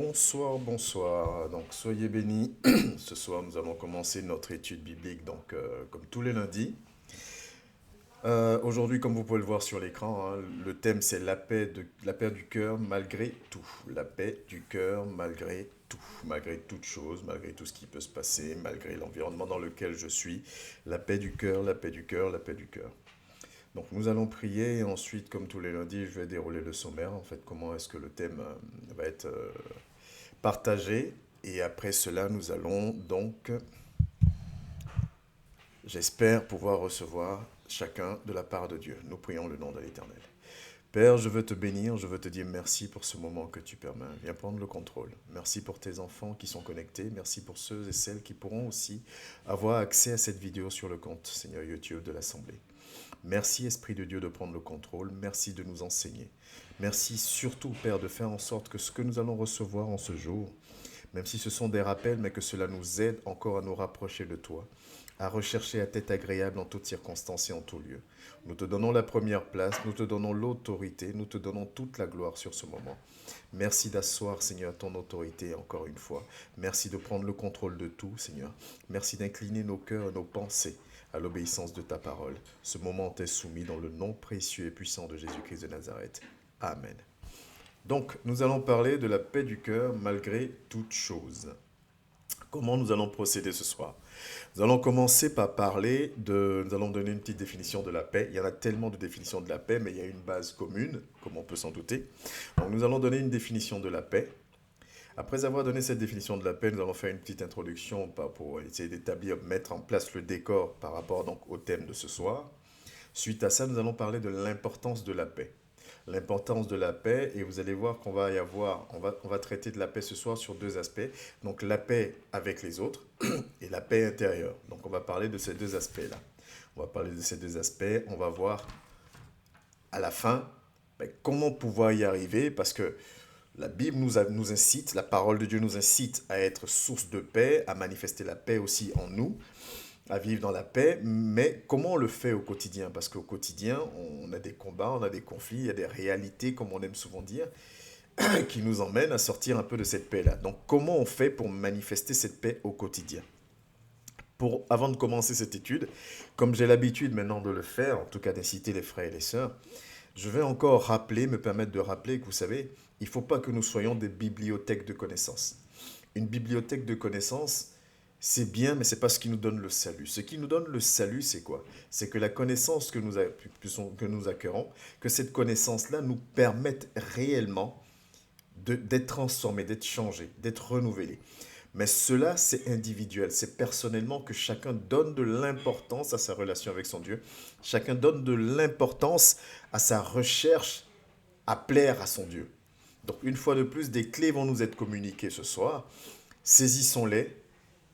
Bonsoir, bonsoir. Donc, soyez bénis. Ce soir, nous allons commencer notre étude biblique, comme tous les lundis. Aujourd'hui, comme vous pouvez le voir sur l'écran, le thème c'est la paix du cœur malgré tout. La paix du cœur malgré tout. Malgré toute chose, malgré tout ce qui peut se passer, malgré l'environnement dans lequel je suis. La paix du cœur, la paix du cœur, la paix du cœur. Donc nous allons prier et ensuite, comme tous les lundis, je vais dérouler le sommaire. En fait, comment est-ce que le thème va être partagé. Et après cela, nous allons donc, j'espère, pouvoir recevoir chacun de la part de Dieu. Nous prions le nom de l'Éternel. Père, je veux te bénir, je veux te dire merci pour ce moment que tu permets. Viens prendre le contrôle. Merci pour tes enfants qui sont connectés. Merci pour ceux et celles qui pourront aussi avoir accès à cette vidéo sur le compte, Seigneur YouTube, de l'Assemblée. Merci, Esprit de Dieu, de prendre le contrôle. Merci de nous enseigner. Merci surtout, Père, de faire en sorte que ce que nous allons recevoir en ce jour, même si ce sont des rappels, mais que cela nous aide encore à nous rapprocher de toi, à rechercher à tête agréable en toutes circonstances et en tout lieu. Nous te donnons la première place, nous te donnons l'autorité, nous te donnons toute la gloire sur ce moment. Merci d'asseoir, Seigneur, ton autorité encore une fois. Merci de prendre le contrôle de tout, Seigneur. Merci d'incliner nos cœurs et nos pensées à l'obéissance de ta parole. Ce moment t'est soumis dans le nom précieux et puissant de Jésus-Christ de Nazareth. Amen. Donc, nous allons parler de la paix du cœur malgré toute chose. Comment nous allons procéder ce soir? Nous allons commencer par nous allons donner une petite définition de la paix. Il y en a tellement de définitions de la paix, mais il y a une base commune, comme on peut s'en douter. Donc, nous allons donner une définition de la paix. Après avoir donné cette définition de la paix, nous allons faire une petite introduction pour essayer d'établir, mettre en place le décor par rapport donc au thème de ce soir. Suite à ça, nous allons parler de l'importance de la paix. L'importance de la paix, et vous allez voir qu'on va on va traiter de la paix ce soir sur deux aspects. Donc la paix avec les autres et la paix intérieure. Donc on va parler de ces deux aspects-là. On va parler de ces deux aspects. On va voir à la fin comment pouvoir y arriver, parce que la Bible nous incite, la parole de Dieu nous incite à être source de paix, à manifester la paix aussi en nous, à vivre dans la paix, mais comment on le fait au quotidien? Parce qu'au quotidien, on a des combats, on a des conflits, il y a des réalités, comme on aime souvent dire, qui nous emmènent à sortir un peu de cette paix-là. Donc comment on fait pour manifester cette paix au quotidien? Avant de commencer cette étude, comme j'ai l'habitude maintenant de le faire, en tout cas d'inciter les frères et les sœurs, je vais encore me permettre de rappeler que vous savez, il ne faut pas que nous soyons des bibliothèques de connaissances. Une bibliothèque de connaissances, c'est bien, mais ce n'est pas ce qui nous donne le salut. Ce qui nous donne le salut, c'est quoi? C'est que la connaissance que nous acquérons, que cette connaissance-là nous permette réellement d'être transformés, d'être changés, d'être renouvelés. Mais cela, c'est individuel, c'est personnellement que chacun donne de l'importance à sa relation avec son Dieu. Chacun donne de l'importance à sa recherche à plaire à son Dieu. Donc une fois de plus, des clés vont nous être communiquées ce soir. Saisissons-les,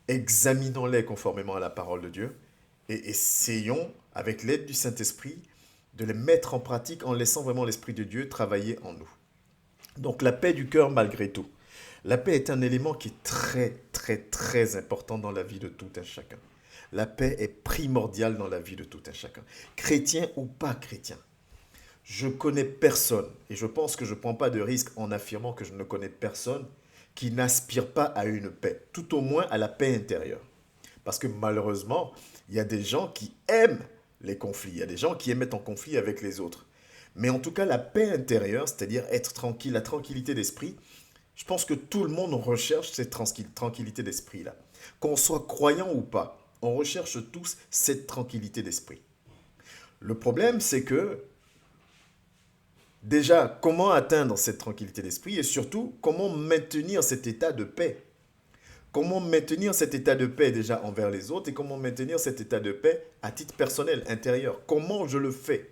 examinons-les conformément à la parole de Dieu et essayons, avec l'aide du Saint-Esprit, de les mettre en pratique en laissant vraiment l'Esprit de Dieu travailler en nous. Donc la paix du cœur malgré tout. La paix est un élément qui est très, très, très important dans la vie de tout un chacun. La paix est primordiale dans la vie de tout un chacun. Chrétien ou pas chrétien. Je connais personne, et je pense que je ne prends pas de risque en affirmant que je ne connais personne qui n'aspire pas à une paix, tout au moins à la paix intérieure. Parce que malheureusement, il y a des gens qui aiment les conflits, il y a des gens qui aiment être en conflit avec les autres. Mais en tout cas, la paix intérieure, c'est-à-dire être tranquille, la tranquillité d'esprit, je pense que tout le monde recherche cette tranquillité d'esprit-là. Qu'on soit croyant ou pas, on recherche tous cette tranquillité d'esprit. Le problème, c'est que, déjà, comment atteindre cette tranquillité d'esprit et surtout, comment maintenir cet état de paix? Comment maintenir cet état de paix déjà envers les autres et comment maintenir cet état de paix à titre personnel, intérieur? Comment je le fais?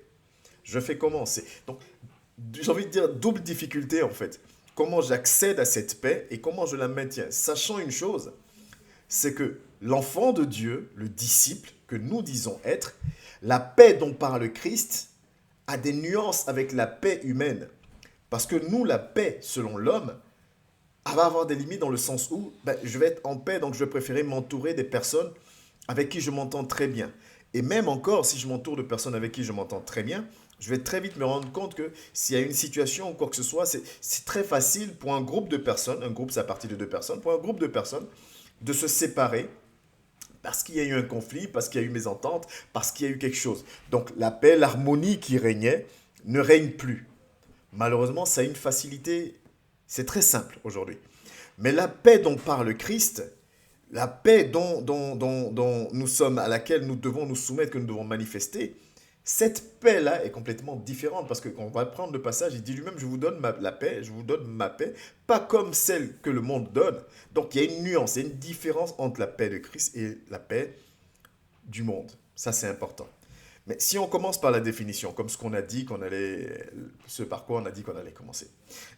Je fais comment? Donc, j'ai envie de dire double difficulté en fait. Comment j'accède à cette paix et comment je la maintiens? Sachant une chose, c'est que l'enfant de Dieu, le disciple que nous disons être, la paix dont parle Christ a des nuances avec la paix humaine. Parce que nous, la paix, selon l'homme, va avoir des limites dans le sens où je vais être en paix, donc je vais préférer m'entourer des personnes avec qui je m'entends très bien. Et même encore, si je m'entoure de personnes avec qui je m'entends très bien, Je vais très vite me rendre compte que s'il y a une situation ou quoi que ce soit, c'est très facile pour un groupe de personnes, un groupe c'est à partir de deux personnes, pour un groupe de personnes de se séparer parce qu'il y a eu un conflit, parce qu'il y a eu mésentente, parce qu'il y a eu quelque chose. Donc la paix, l'harmonie qui régnait ne règne plus. Malheureusement, ça a une facilité, c'est très simple aujourd'hui. Mais la paix dont parle Christ, la paix dont nous sommes, à laquelle nous devons nous soumettre, que nous devons manifester, cette paix-là est complètement différente parce que quand on va prendre le passage, il dit lui-même, je vous donne la paix, je vous donne ma paix, pas comme celle que le monde donne. Donc il y a une nuance, il y a une différence entre la paix de Christ et la paix du monde. Ça, c'est important. Mais si on commence par la définition, comme ce qu'on a dit qu'on allait, ce par quoi on a dit qu'on allait commencer.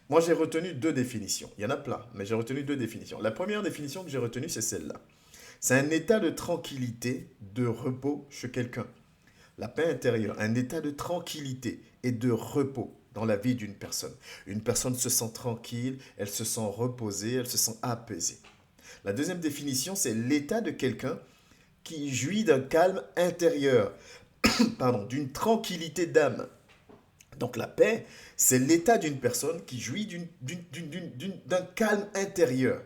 Moi, j'ai retenu deux définitions. Il y en a plein, mais j'ai retenu deux définitions. La première définition que j'ai retenue, c'est celle-là. C'est un état de tranquillité, de repos chez quelqu'un. La paix intérieure, un état de tranquillité et de repos dans la vie d'une personne. Une personne se sent tranquille, elle se sent reposée, elle se sent apaisée. La deuxième définition, c'est l'état de quelqu'un qui jouit d'un calme intérieur, pardon, d'une tranquillité d'âme. Donc la paix, c'est l'état d'une personne qui jouit d'un calme intérieur,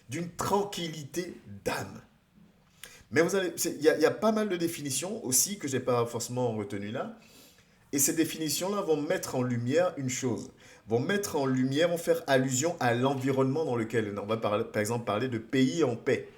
d'une tranquillité d'âme. Mais vous allez, il y a pas mal de définitions aussi que je n'ai pas forcément retenues là. Et ces définitions-là vont mettre en lumière une chose. Vont mettre en lumière, vont faire allusion à l'environnement dans lequel on va par exemple parler de pays en paix.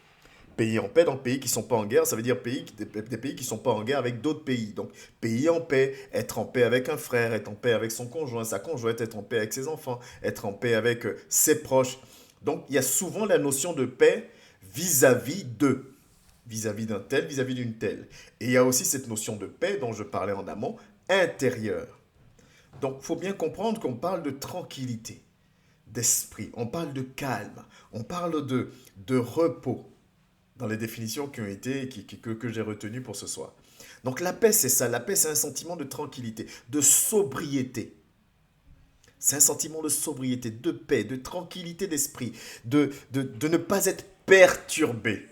Pays en paix, donc pays qui ne sont pas en guerre, ça veut dire des pays qui ne sont pas en guerre avec d'autres pays. Donc pays en paix, être en paix avec un frère, être en paix avec son conjoint, sa conjointe, être en paix avec ses enfants, être en paix avec ses proches. Donc il y a souvent la notion de paix vis-à-vis d'eux, vis-à-vis d'un tel, vis-à-vis d'une telle. Et il y a aussi cette notion de paix dont je parlais en amont, intérieure. Donc il faut bien comprendre qu'on parle de tranquillité, d'esprit, on parle de calme, on parle de repos dans les définitions qui ont été, que j'ai retenues pour ce soir. Donc la paix, c'est ça. La paix, c'est un sentiment de tranquillité, de sobriété. C'est un sentiment de sobriété, de paix, de tranquillité d'esprit, de ne pas être perturbé.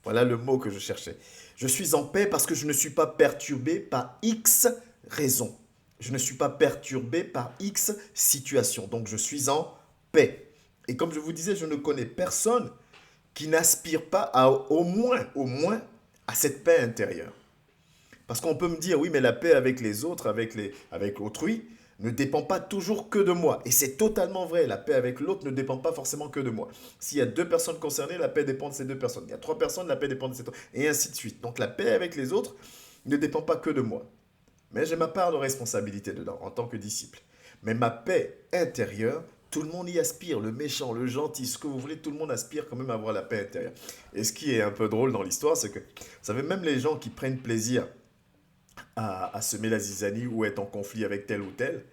Voilà le mot que je cherchais. Je suis en paix parce que je ne suis pas perturbé par X raisons. Je ne suis pas perturbé par X situation. Donc je suis en paix. Et comme je vous disais, je ne connais personne qui n'aspire pas au moins, à cette paix intérieure. Parce qu'on peut me dire, oui, mais la paix avec les autres, avec autrui, ne dépend pas toujours que de moi. Et c'est totalement vrai, la paix avec l'autre ne dépend pas forcément que de moi. S'il y a deux personnes concernées, la paix dépend de ces deux personnes. Il y a trois personnes, la paix dépend de ces trois, et ainsi de suite. Donc la paix avec les autres ne dépend pas que de moi. Mais j'ai ma part de responsabilité dedans, en tant que disciple. Mais ma paix intérieure, tout le monde y aspire, le méchant, le gentil, ce que vous voulez, tout le monde aspire quand même à avoir la paix intérieure. Et ce qui est un peu drôle dans l'histoire, c'est que, vous savez, même les gens qui prennent plaisir à semer la zizanie ou être en conflit avec tel ou tel,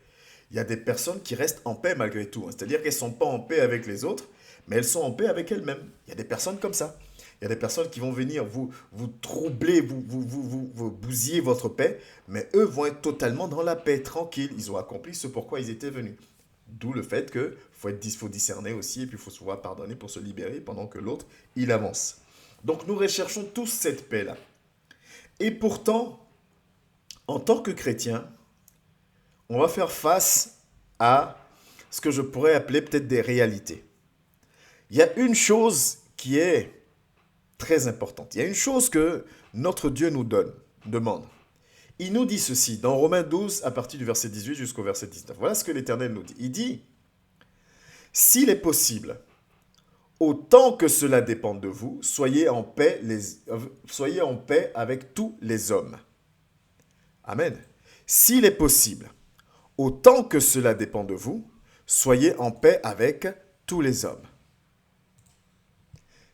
il y a des personnes qui restent en paix malgré tout. C'est-à-dire qu'elles ne sont pas en paix avec les autres, mais elles sont en paix avec elles-mêmes. Il y a des personnes comme ça. Il y a des personnes qui vont venir vous troubler, vous bousiller votre paix, mais eux vont être totalement dans la paix, tranquilles. Ils ont accompli ce pourquoi ils étaient venus. D'où le fait qu'il faut discerner aussi, et puis il faut se pouvoir pardonner pour se libérer, pendant que l'autre, il avance. Donc nous recherchons tous cette paix-là. Et pourtant, en tant que chrétien, on va faire face à ce que je pourrais appeler peut-être des réalités. Il y a une chose qui est très importante. Il y a une chose que notre Dieu nous demande. Il nous dit ceci dans Romains 12, à partir du verset 18 jusqu'au verset 19. Voilà ce que l'Éternel nous dit. Il dit, « S'il est possible, autant que cela dépend de vous, soyez en paix avec tous les hommes. » Amen. « S'il est possible, autant que cela dépend de vous, soyez en paix avec tous les hommes. »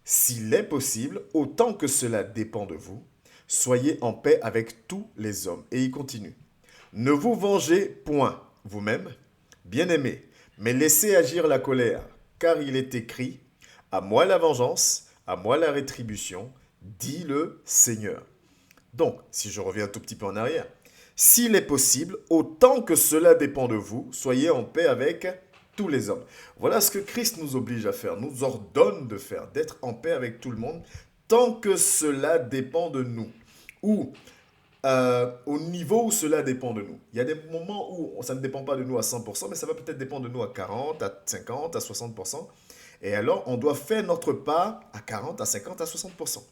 S'il est possible, autant que cela dépend de vous, soyez en paix avec tous les hommes. Et il continue. Ne vous vengez point vous-même, bien-aimés, mais laissez agir la colère, car il est écrit, à moi la vengeance, à moi la rétribution, dit le Seigneur. Donc, si je reviens un tout petit peu en arrière, s'il est possible, autant que cela dépend de vous, soyez en paix avec tous les hommes. Voilà ce que Christ nous oblige à faire, nous ordonne de faire, d'être en paix avec tout le monde, tant que cela dépend de nous. Ou au niveau où cela dépend de nous. Il y a des moments où ça ne dépend pas de nous à 100%, mais ça va peut-être dépendre de nous à 40, à 50, à 60%. Et alors, on doit faire notre part à 40, à 50, à 60%.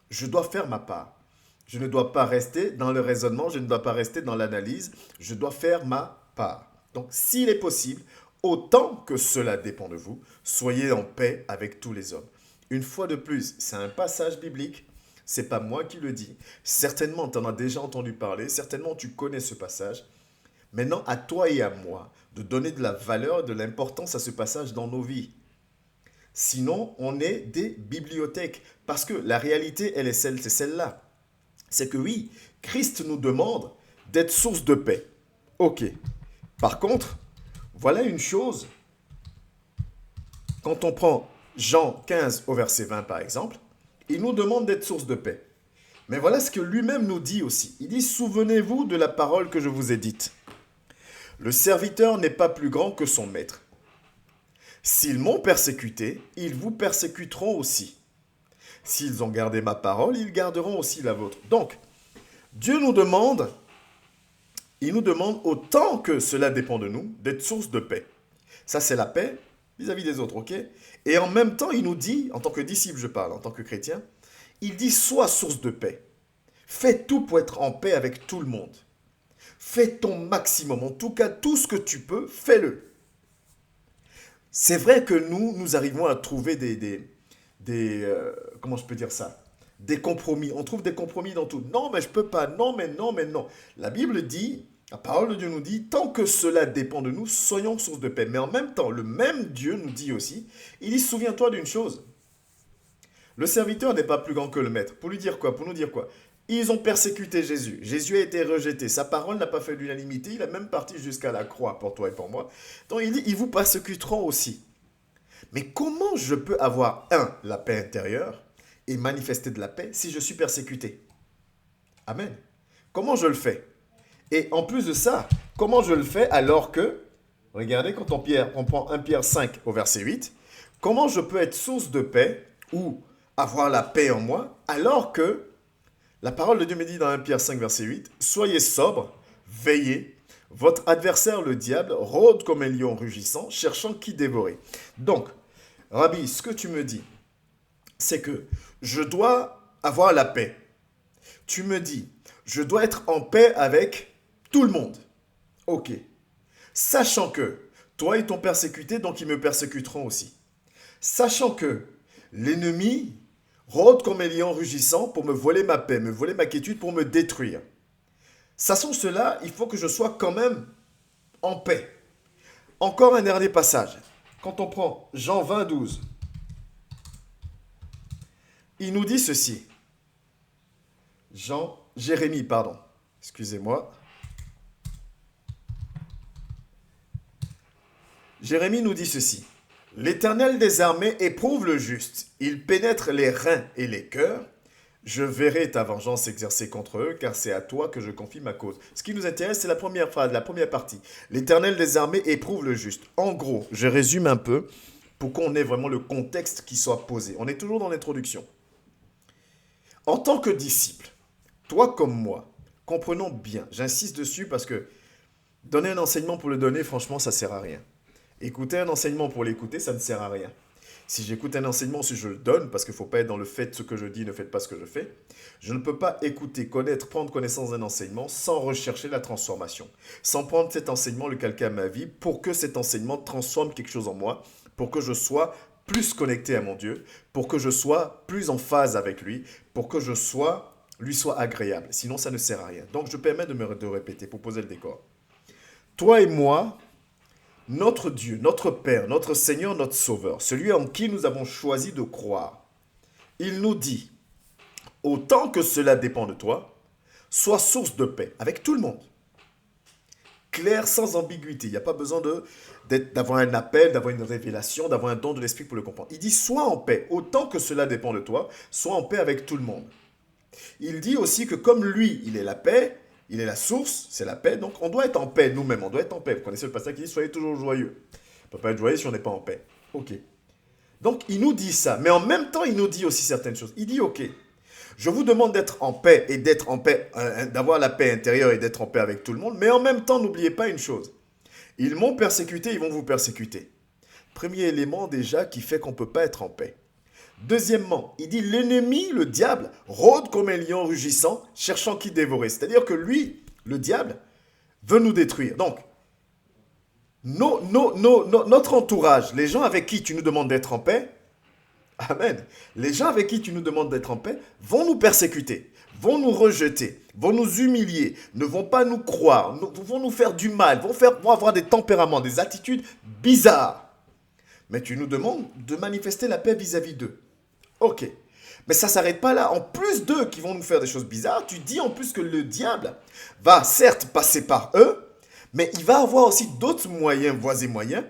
Je dois faire ma part. Je ne dois pas rester dans le raisonnement, je ne dois pas rester dans l'analyse, je dois faire ma part. Donc, s'il est possible, autant que cela dépend de vous, soyez en paix avec tous les hommes. Une fois de plus, c'est un passage biblique, c'est pas moi qui le dis. Certainement, tu en as déjà entendu parler, certainement tu connais ce passage. Maintenant, à toi et à moi de donner de la valeur, de l'importance à ce passage dans nos vies. Sinon, on est des bibliothèques. Parce que la réalité, elle est c'est celle-là. C'est que oui, Christ nous demande d'être source de paix. Ok. Par contre, voilà une chose. Quand on prend Jean 15 au verset 20 par exemple, il nous demande d'être source de paix. Mais voilà ce que lui-même nous dit aussi. Il dit, souvenez-vous de la parole que je vous ai dite. Le serviteur n'est pas plus grand que son maître. S'ils m'ont persécuté, ils vous persécuteront aussi. S'ils ont gardé ma parole, ils garderont aussi la vôtre. Donc, Dieu nous demande, il nous demande autant que cela dépend de nous, d'être source de paix. Ça, c'est la paix vis-à-vis des autres, ok? Et en même temps, il nous dit, en tant que disciple, je parle, en tant que chrétien, il dit, sois source de paix. Fais tout pour être en paix avec tout le monde. Fais ton maximum. En tout cas, tout ce que tu peux, fais-le. C'est vrai que nous arrivons à trouver comment je peux dire ça? Des compromis. On trouve des compromis dans tout. Non, mais je peux pas. Non, mais non, mais non. La Bible dit, la parole de Dieu nous dit, tant que cela dépend de nous, soyons source de paix. Mais en même temps, le même Dieu nous dit aussi, il dit, souviens-toi d'une chose. Le serviteur n'est pas plus grand que le maître. Pour lui dire quoi? Pour nous dire quoi? Ils ont persécuté Jésus. Jésus a été rejeté. Sa parole n'a pas fait l'unanimité. Il a même parti jusqu'à la croix pour toi et pour moi. Donc il dit, ils vous persécuteront aussi. Mais comment je peux avoir, la paix intérieure et manifester de la paix si je suis persécuté? Amen. Comment je le fais? Et en plus de ça, comment je le fais alors que, regardez, quand on prend 1 Pierre 5 au verset 8, comment je peux être source de paix ou avoir la paix en moi alors que la parole de Dieu me dit dans 1 Pierre 5 verset 8, soyez sobres, veillez, votre adversaire le diable rôde comme un lion rugissant, cherchant qui dévorer. Donc, Rabbi, ce que tu me dis, c'est que je dois avoir la paix. Tu me dis, je dois être en paix avec tout le monde. Ok. Sachant que toi, ils t'ont persécuté, donc ils me persécuteront aussi. Sachant que l'ennemi rôde comme un lion rugissant pour me voler ma paix, me voler ma quiétude, pour me détruire. Sachant cela, il faut que je sois quand même en paix. Encore un dernier passage. Quand on prend Jean 20, 12, il nous dit ceci. Jérémie, pardon. Excusez-moi. Jérémie nous dit ceci. L'Éternel des armées éprouve le juste. Il pénètre les reins et les cœurs. Je verrai ta vengeance s'exercer contre eux, car c'est à toi que je confie ma cause. Ce qui nous intéresse, c'est la première phrase, la première partie. L'Éternel des armées éprouve le juste. En gros, je résume un peu pour qu'on ait vraiment le contexte qui soit posé. On est toujours dans l'introduction. En tant que disciple, toi comme moi, comprenons bien, j'insiste dessus parce que donner un enseignement pour le donner, franchement, ça ne sert à rien. Écouter un enseignement pour l'écouter, ça ne sert à rien. Si j'écoute un enseignement, si je le donne, parce qu'il ne faut pas être dans le fait ce que je dis, ne faites pas ce que je fais, je ne peux pas écouter, connaître, prendre connaissance d'un enseignement sans rechercher la transformation. Sans prendre cet enseignement, le calquer à ma vie, pour que cet enseignement transforme quelque chose en moi, pour que je sois plus connecté à mon Dieu, pour que je sois plus en phase avec lui, pour que lui soit agréable. Sinon, ça ne sert à rien. Donc, je permets de répéter pour poser le décor. Toi et moi, notre Dieu, notre Père, notre Seigneur, notre Sauveur, celui en qui nous avons choisi de croire, il nous dit, autant que cela dépend de toi, sois source de paix avec tout le monde. Clair, sans ambiguïté. Il n'y a pas besoin d'avoir un appel, d'avoir une révélation, d'avoir un don de l'esprit pour le comprendre. Il dit, sois en paix, autant que cela dépend de toi, sois en paix avec tout le monde. Il dit aussi que comme lui, il est la paix, il est la source, c'est la paix, donc on doit être en paix nous-mêmes, on doit être en paix. Vous connaissez le passage qui dit, soyez toujours joyeux. On ne peut pas être joyeux si on n'est pas en paix. Ok. Donc il nous dit ça, mais en même temps, il nous dit aussi certaines choses. Il dit, ok, Je vous demande d'être en paix et d'être en paix, d'avoir la paix intérieure et d'être en paix avec tout le monde. Mais en même temps, n'oubliez pas une chose. Ils m'ont persécuté, ils vont vous persécuter. Premier élément déjà qui fait qu'on ne peut pas être en paix. Deuxièmement, il dit l'ennemi, le diable, rôde comme un lion rugissant, cherchant qui dévorer. C'est-à-dire que lui, le diable, veut nous détruire. Donc, notre entourage, les gens avec qui tu nous demandes d'être en paix, amen, les gens avec qui tu nous demandes d'être en paix vont nous persécuter, vont nous rejeter, vont nous humilier, ne vont pas nous croire, vont nous faire du mal, vont avoir des tempéraments, des attitudes bizarres. Mais tu nous demandes de manifester la paix vis-à-vis d'eux. Ok. Mais ça ne s'arrête pas là. En plus d'eux qui vont nous faire des choses bizarres, tu dis en plus que le diable va certes passer par eux, mais il va avoir aussi d'autres moyens, voies et moyens,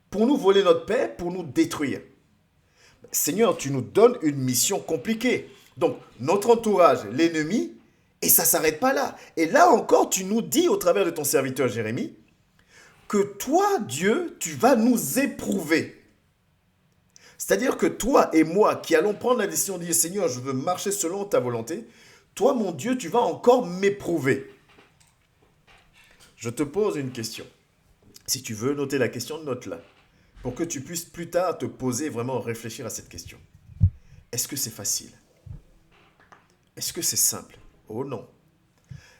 pour nous voler notre paix, pour nous détruire. Seigneur, tu nous donnes une mission compliquée. Donc, notre entourage, l'ennemi, et ça ne s'arrête pas là. Et là encore, tu nous dis au travers de ton serviteur Jérémie, que toi, Dieu, tu vas nous éprouver. C'est-à-dire que toi et moi qui allons prendre la décision de dire Seigneur, je veux marcher selon ta volonté, toi mon Dieu, tu vas encore m'éprouver. Je te pose une question. Si tu veux noter la question, note-la. Pour que tu puisses plus tard te poser, vraiment réfléchir à cette question. Est-ce que c'est facile? Est-ce que c'est simple? Oh non.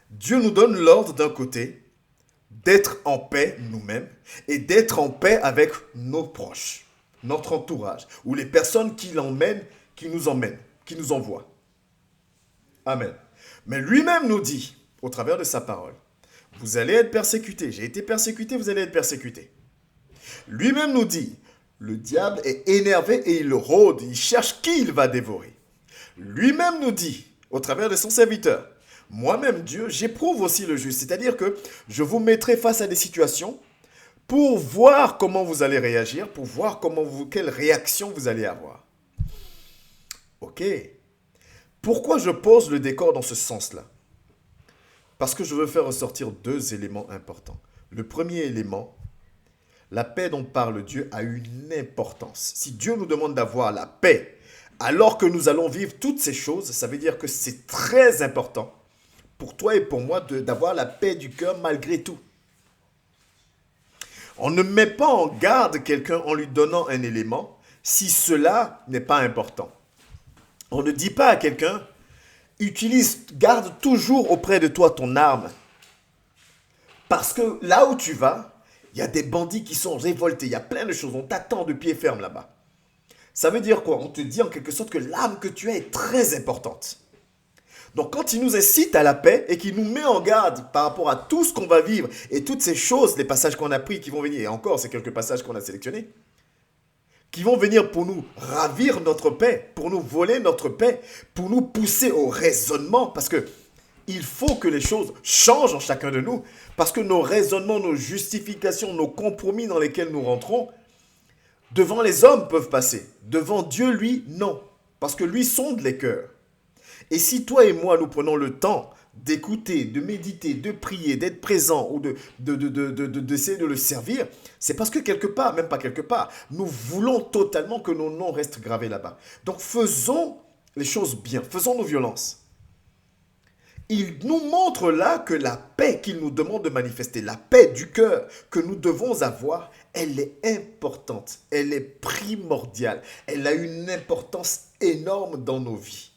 Dieu nous donne l'ordre d'un côté d'être en paix nous-mêmes et d'être en paix avec nos proches. Notre entourage, ou les personnes qui l'emmènent, qui nous emmènent, qui nous envoient. Amen. Mais lui-même nous dit, au travers de sa parole, vous allez être persécutés. J'ai été persécuté, vous allez être persécutés. Lui-même nous dit, le diable est énervé et il rôde, il cherche qui il va dévorer. Lui-même nous dit, au travers de son serviteur, moi-même Dieu, j'éprouve aussi le juste. C'est-à-dire que je vous mettrai face à des situations pour voir comment vous allez réagir, pour voir quelle réaction vous allez avoir. Ok. Pourquoi je pose le décor dans ce sens-là? Parce que je veux faire ressortir deux éléments importants. Le premier élément, la paix dont parle Dieu a une importance. Si Dieu nous demande d'avoir la paix, alors que nous allons vivre toutes ces choses, ça veut dire que c'est très important pour toi et pour moi d'avoir la paix du cœur malgré tout. On ne met pas en garde quelqu'un en lui donnant un élément si cela n'est pas important. On ne dit pas à quelqu'un, garde toujours auprès de toi ton arme. Parce que là où tu vas, il y a des bandits qui sont révoltés, il y a plein de choses, on t'attend de pied ferme là-bas. Ça veut dire quoi? On te dit en quelque sorte que l'arme que tu as est très importante. Donc quand il nous incite à la paix et qu'il nous met en garde par rapport à tout ce qu'on va vivre et toutes ces choses, les passages qu'on a pris qui vont venir, et encore c'est quelques passages qu'on a sélectionnés, qui vont venir pour nous ravir notre paix, pour nous voler notre paix, pour nous pousser au raisonnement, parce que il faut que les choses changent en chacun de nous, parce que nos raisonnements, nos justifications, nos compromis dans lesquels nous rentrons, devant les hommes peuvent passer, devant Dieu, lui, non, parce que lui sonde les cœurs. Et si toi et moi, nous prenons le temps d'écouter, de méditer, de prier, d'être présent ou d'essayer de le servir, c'est parce que quelque part, même pas quelque part, nous voulons totalement que nos noms restent gravés là-bas. Donc faisons les choses bien, faisons nos violences. Il nous montre là que la paix qu'il nous demande de manifester, la paix du cœur que nous devons avoir, elle est importante, elle est primordiale, elle a une importance énorme dans nos vies.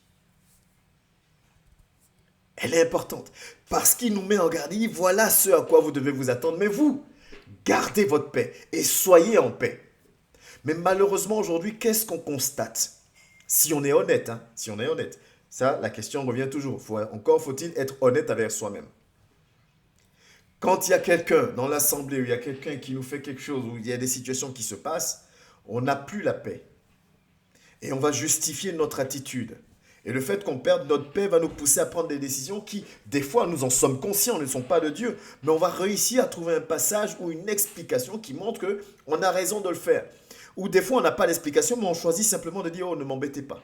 Elle est importante parce qu'il nous met en garde. Il dit, voilà ce à quoi vous devez vous attendre. Mais vous, gardez votre paix et soyez en paix. Mais malheureusement, aujourd'hui, qu'est-ce qu'on constate? Si on est honnête, si on est honnête. Ça, la question revient toujours. Encore faut-il être honnête avec soi-même. Quand il y a quelqu'un dans l'assemblée, où il y a quelqu'un qui nous fait quelque chose, où il y a des situations qui se passent, on n'a plus la paix. Et on va justifier notre attitude. Et le fait qu'on perde notre paix va nous pousser à prendre des décisions qui, des fois, nous en sommes conscients, ne sont pas de Dieu. Mais on va réussir à trouver un passage ou une explication qui montre qu'on a raison de le faire. Ou des fois, on n'a pas d'explication, mais on choisit simplement de dire « Oh, ne m'embêtez pas ».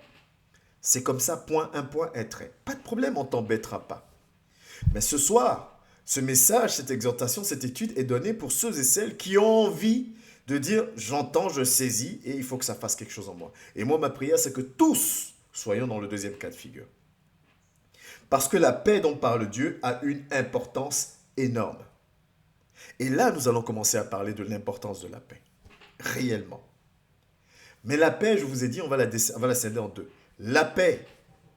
C'est comme ça, point, un point, un trait. Pas de problème, on ne t'embêtera pas. Mais ce soir, ce message, cette exhortation, cette étude est donnée pour ceux et celles qui ont envie de dire « J'entends, je saisis et il faut que ça fasse quelque chose en moi ». Et moi, ma prière, c'est que tous soyons dans le deuxième cas de figure. Parce que la paix dont parle Dieu a une importance énorme. Et là, nous allons commencer à parler de l'importance de la paix, réellement. Mais la paix, je vous ai dit, on va la scinder en deux. La paix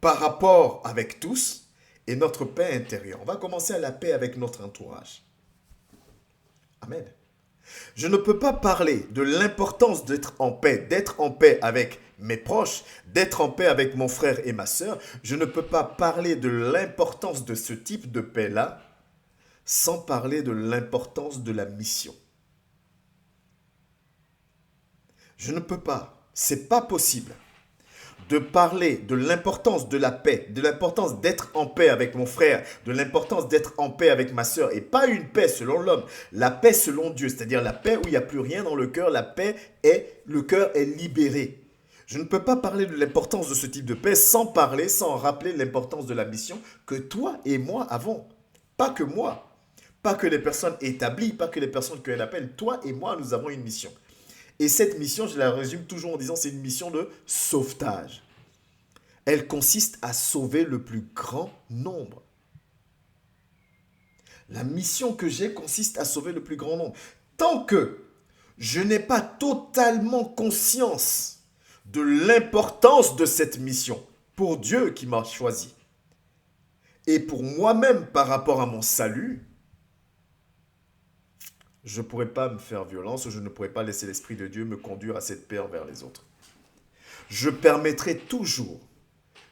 par rapport avec tous et notre paix intérieure. On va commencer à la paix avec notre entourage. Amen. Je ne peux pas parler de l'importance d'être en paix avec mes proches, d'être en paix avec mon frère et ma sœur. Je ne peux pas parler de l'importance de ce type de paix-là sans parler de l'importance de la mission. Je ne peux pas, c'est pas possible de parler de l'importance de la paix, de l'importance d'être en paix avec mon frère, de l'importance d'être en paix avec ma sœur, et pas une paix selon l'homme, la paix selon Dieu, c'est-à-dire la paix où il n'y a plus rien dans le cœur, le cœur est libéré. Je ne peux pas parler de l'importance de ce type de paix sans rappeler l'importance de la mission que toi et moi avons. Pas que moi, pas que les personnes établies, pas que les personnes qu'elle appelle, toi et moi, nous avons une mission. Et cette mission, je la résume toujours en disant, c'est une mission de sauvetage. Elle consiste à sauver le plus grand nombre. La mission que j'ai consiste à sauver le plus grand nombre. Tant que je n'ai pas totalement conscience de l'importance de cette mission pour Dieu qui m'a choisi et pour moi-même par rapport à mon salut, je ne pourrais pas me faire violence, je ne pourrais pas laisser l'Esprit de Dieu me conduire à cette paix envers les autres. Je permettrai toujours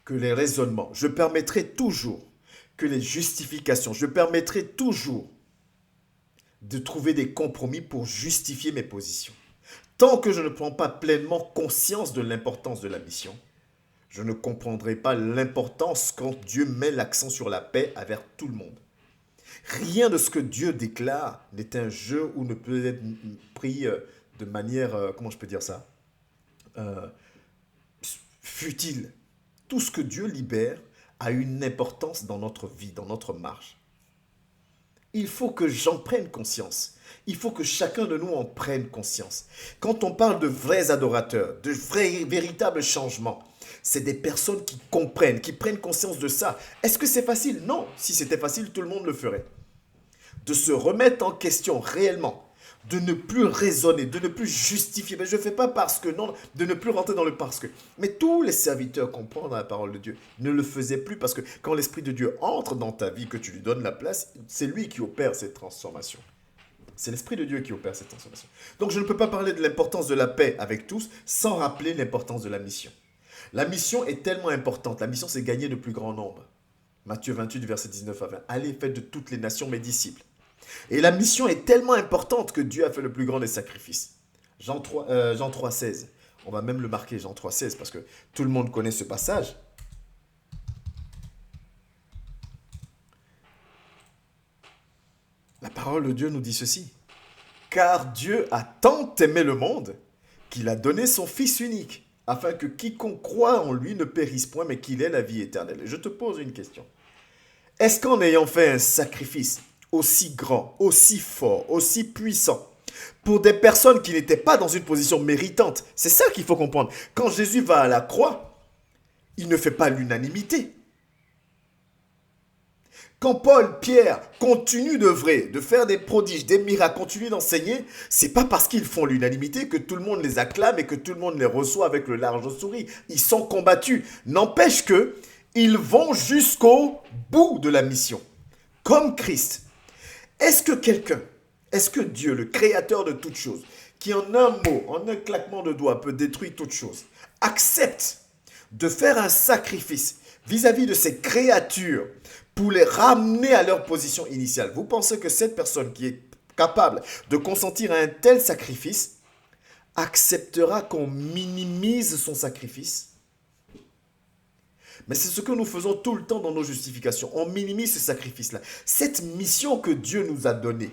que les raisonnements, je permettrai toujours que les justifications, je permettrai toujours de trouver des compromis pour justifier mes positions. Tant que je ne prends pas pleinement conscience de l'importance de la mission, je ne comprendrai pas l'importance quand Dieu met l'accent sur la paix envers tout le monde. Rien de ce que Dieu déclare n'est un jeu ou ne peut être pris de manière, comment je peux dire ça, futile. Tout ce que Dieu libère a une importance dans notre vie, dans notre marche. Il faut que j'en prenne conscience. Il faut que chacun de nous en prenne conscience. Quand on parle de vrais adorateurs, de véritables changements, c'est des personnes qui comprennent, qui prennent conscience de ça. Est-ce que c'est facile? Non. Si c'était facile, tout le monde le ferait. De se remettre en question réellement, de ne plus raisonner, de ne plus justifier. Mais je ne fais pas parce que, non, de ne plus rentrer dans le parce que. Mais tous les serviteurs comprennent la parole de Dieu ne le faisaient plus parce que quand l'Esprit de Dieu entre dans ta vie, que tu lui donnes la place, c'est lui qui opère cette transformation. C'est l'Esprit de Dieu qui opère cette transformation. Donc je ne peux pas parler de l'importance de la paix avec tous sans rappeler l'importance de la mission. La mission est tellement importante. La mission, c'est gagner de plus grand nombre. Matthieu 28, verset 19 à 20. Allez, faites de toutes les nations mes disciples. Et la mission est tellement importante que Dieu a fait le plus grand des sacrifices. Jean 3, 16. On va même le marquer, Jean 3, 16, parce que tout le monde connaît ce passage. La parole de Dieu nous dit ceci. Car Dieu a tant aimé le monde qu'il a donné son Fils unique, afin que quiconque croit en lui ne périsse point, mais qu'il ait la vie éternelle. Et je te pose une question. Est-ce qu'en ayant fait un sacrifice aussi grand, aussi fort, aussi puissant, pour des personnes qui n'étaient pas dans une position méritante, c'est ça qu'il faut comprendre. Quand Jésus va à la croix, il ne fait pas l'unanimité. Quand Paul, Pierre continuent d'œuvrer, de faire des prodiges, des miracles, continuent d'enseigner, c'est pas parce qu'ils font l'unanimité que tout le monde les acclame et que tout le monde les reçoit avec le large sourire. Ils sont combattus. N'empêche que ils vont jusqu'au bout de la mission, comme Christ. Est-ce que Dieu, le créateur de toutes choses, qui en un mot, en un claquement de doigts peut détruire toutes choses, accepte de faire un sacrifice vis-à-vis de ces créatures pour les ramener à leur position initiale? Vous pensez que cette personne qui est capable de consentir à un tel sacrifice acceptera qu'on minimise son sacrifice? Mais c'est ce que nous faisons tout le temps dans nos justifications. On minimise ce sacrifice-là. Cette mission que Dieu nous a donnée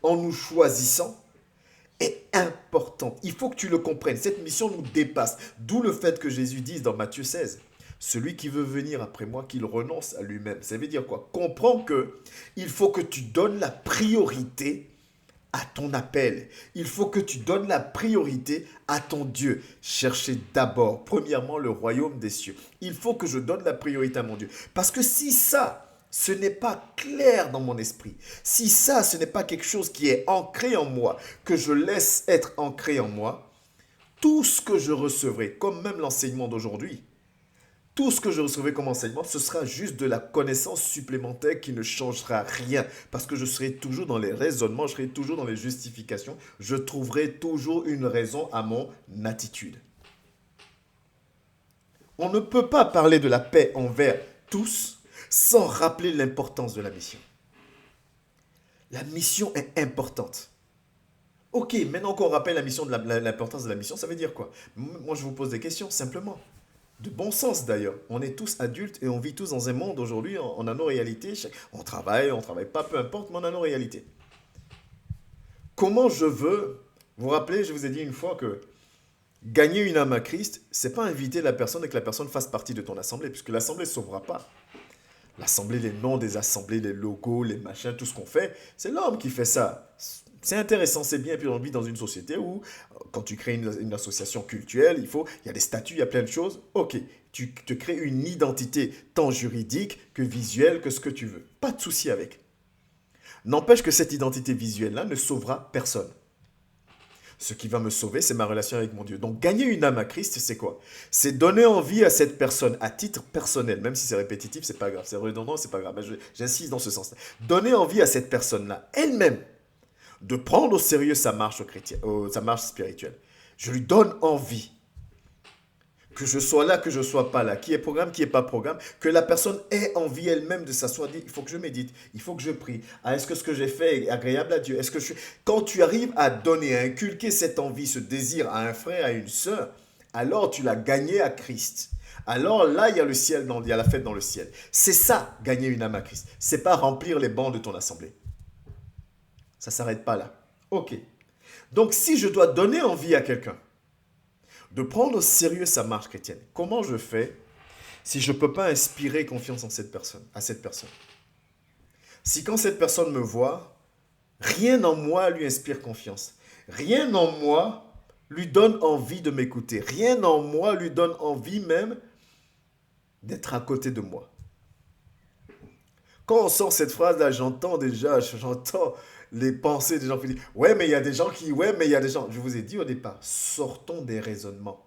en nous choisissant est importante. Il faut que tu le comprennes. Cette mission nous dépasse. D'où le fait que Jésus dise dans Matthieu 16, « Celui qui veut venir après moi, qu'il renonce à lui-même. » Ça veut dire quoi? Comprends que il faut que tu donnes la priorité à ton appel. Il faut que tu donnes la priorité à ton Dieu. Cherchez d'abord, premièrement, le royaume des cieux. Il faut que je donne la priorité à mon Dieu. Parce que si ça, ce n'est pas clair dans mon esprit, si ça, ce n'est pas quelque chose qui est ancré en moi, que je laisse être ancré en moi, tout ce que je recevrai, comme même l'enseignement d'aujourd'hui, tout ce que je recevrai comme enseignement, ce sera juste de la connaissance supplémentaire qui ne changera rien. Parce que je serai toujours dans les raisonnements, je serai toujours dans les justifications. Je trouverai toujours une raison à mon attitude. On ne peut pas parler de la paix envers tous sans rappeler l'importance de la mission. La mission est importante. Ok, maintenant qu'on rappelle l'importance de la mission, ça veut dire quoi? Moi, je vous pose des questions simplement. De bon sens d'ailleurs. On est tous adultes et on vit tous dans un monde aujourd'hui, on a nos réalités. On travaille pas, peu importe, mais on a nos réalités. Comment je veux, vous vous rappelez, je vous ai dit une fois que gagner une âme à Christ, c'est pas inviter la personne et que la personne fasse partie de ton assemblée, puisque l'assemblée ne sauvera pas. L'assemblée, les noms des assemblées, les logos, les machins, tout ce qu'on fait, c'est l'homme qui fait ça. C'est intéressant, c'est bien, puis on vit dans une société où, quand tu crées une association cultuelle, il y a des statuts, il y a plein de choses. Ok, tu te crées une identité tant juridique que visuelle, que ce que tu veux. Pas de souci avec. N'empêche que cette identité visuelle-là ne sauvera personne. Ce qui va me sauver, c'est ma relation avec mon Dieu. Donc, gagner une âme à Christ, c'est quoi? C'est donner envie à cette personne, à titre personnel, même si c'est répétitif, c'est pas grave, c'est redondant, c'est pas grave. J'insiste dans ce sens-là. Donner envie à cette personne-là, elle-même, de prendre au sérieux sa marche sa marche spirituelle. Je lui donne envie. Que je sois là, que je ne sois pas là. Qui est programme, qui n'est pas programme. Que la personne ait envie elle-même de s'asseoir. Il faut que je médite. Il faut que je prie. Ah, est-ce que ce que j'ai fait est agréable à Dieu? Quand tu arrives à donner, à inculquer cette envie, ce désir à un frère, à une sœur, alors tu l'as gagné à Christ. Alors là, il y a le ciel, il y a la fête dans le ciel. C'est ça, gagner une âme à Christ. C'est pas remplir les bancs de ton assemblée. Ça ne s'arrête pas là. Ok. Donc, si je dois donner envie à quelqu'un de prendre au sérieux sa marche chrétienne, comment je fais si je ne peux pas inspirer confiance à cette personne? Si quand cette personne me voit, rien en moi lui inspire confiance. Rien en moi lui donne envie de m'écouter. Rien en moi lui donne envie même d'être à côté de moi. Quand on sort cette phrase-là, j'entends les pensées des gens qui disent « Ouais, mais il y a des gens qui... Ouais, mais il y a des gens... » Je vous ai dit au départ, sortons des raisonnements.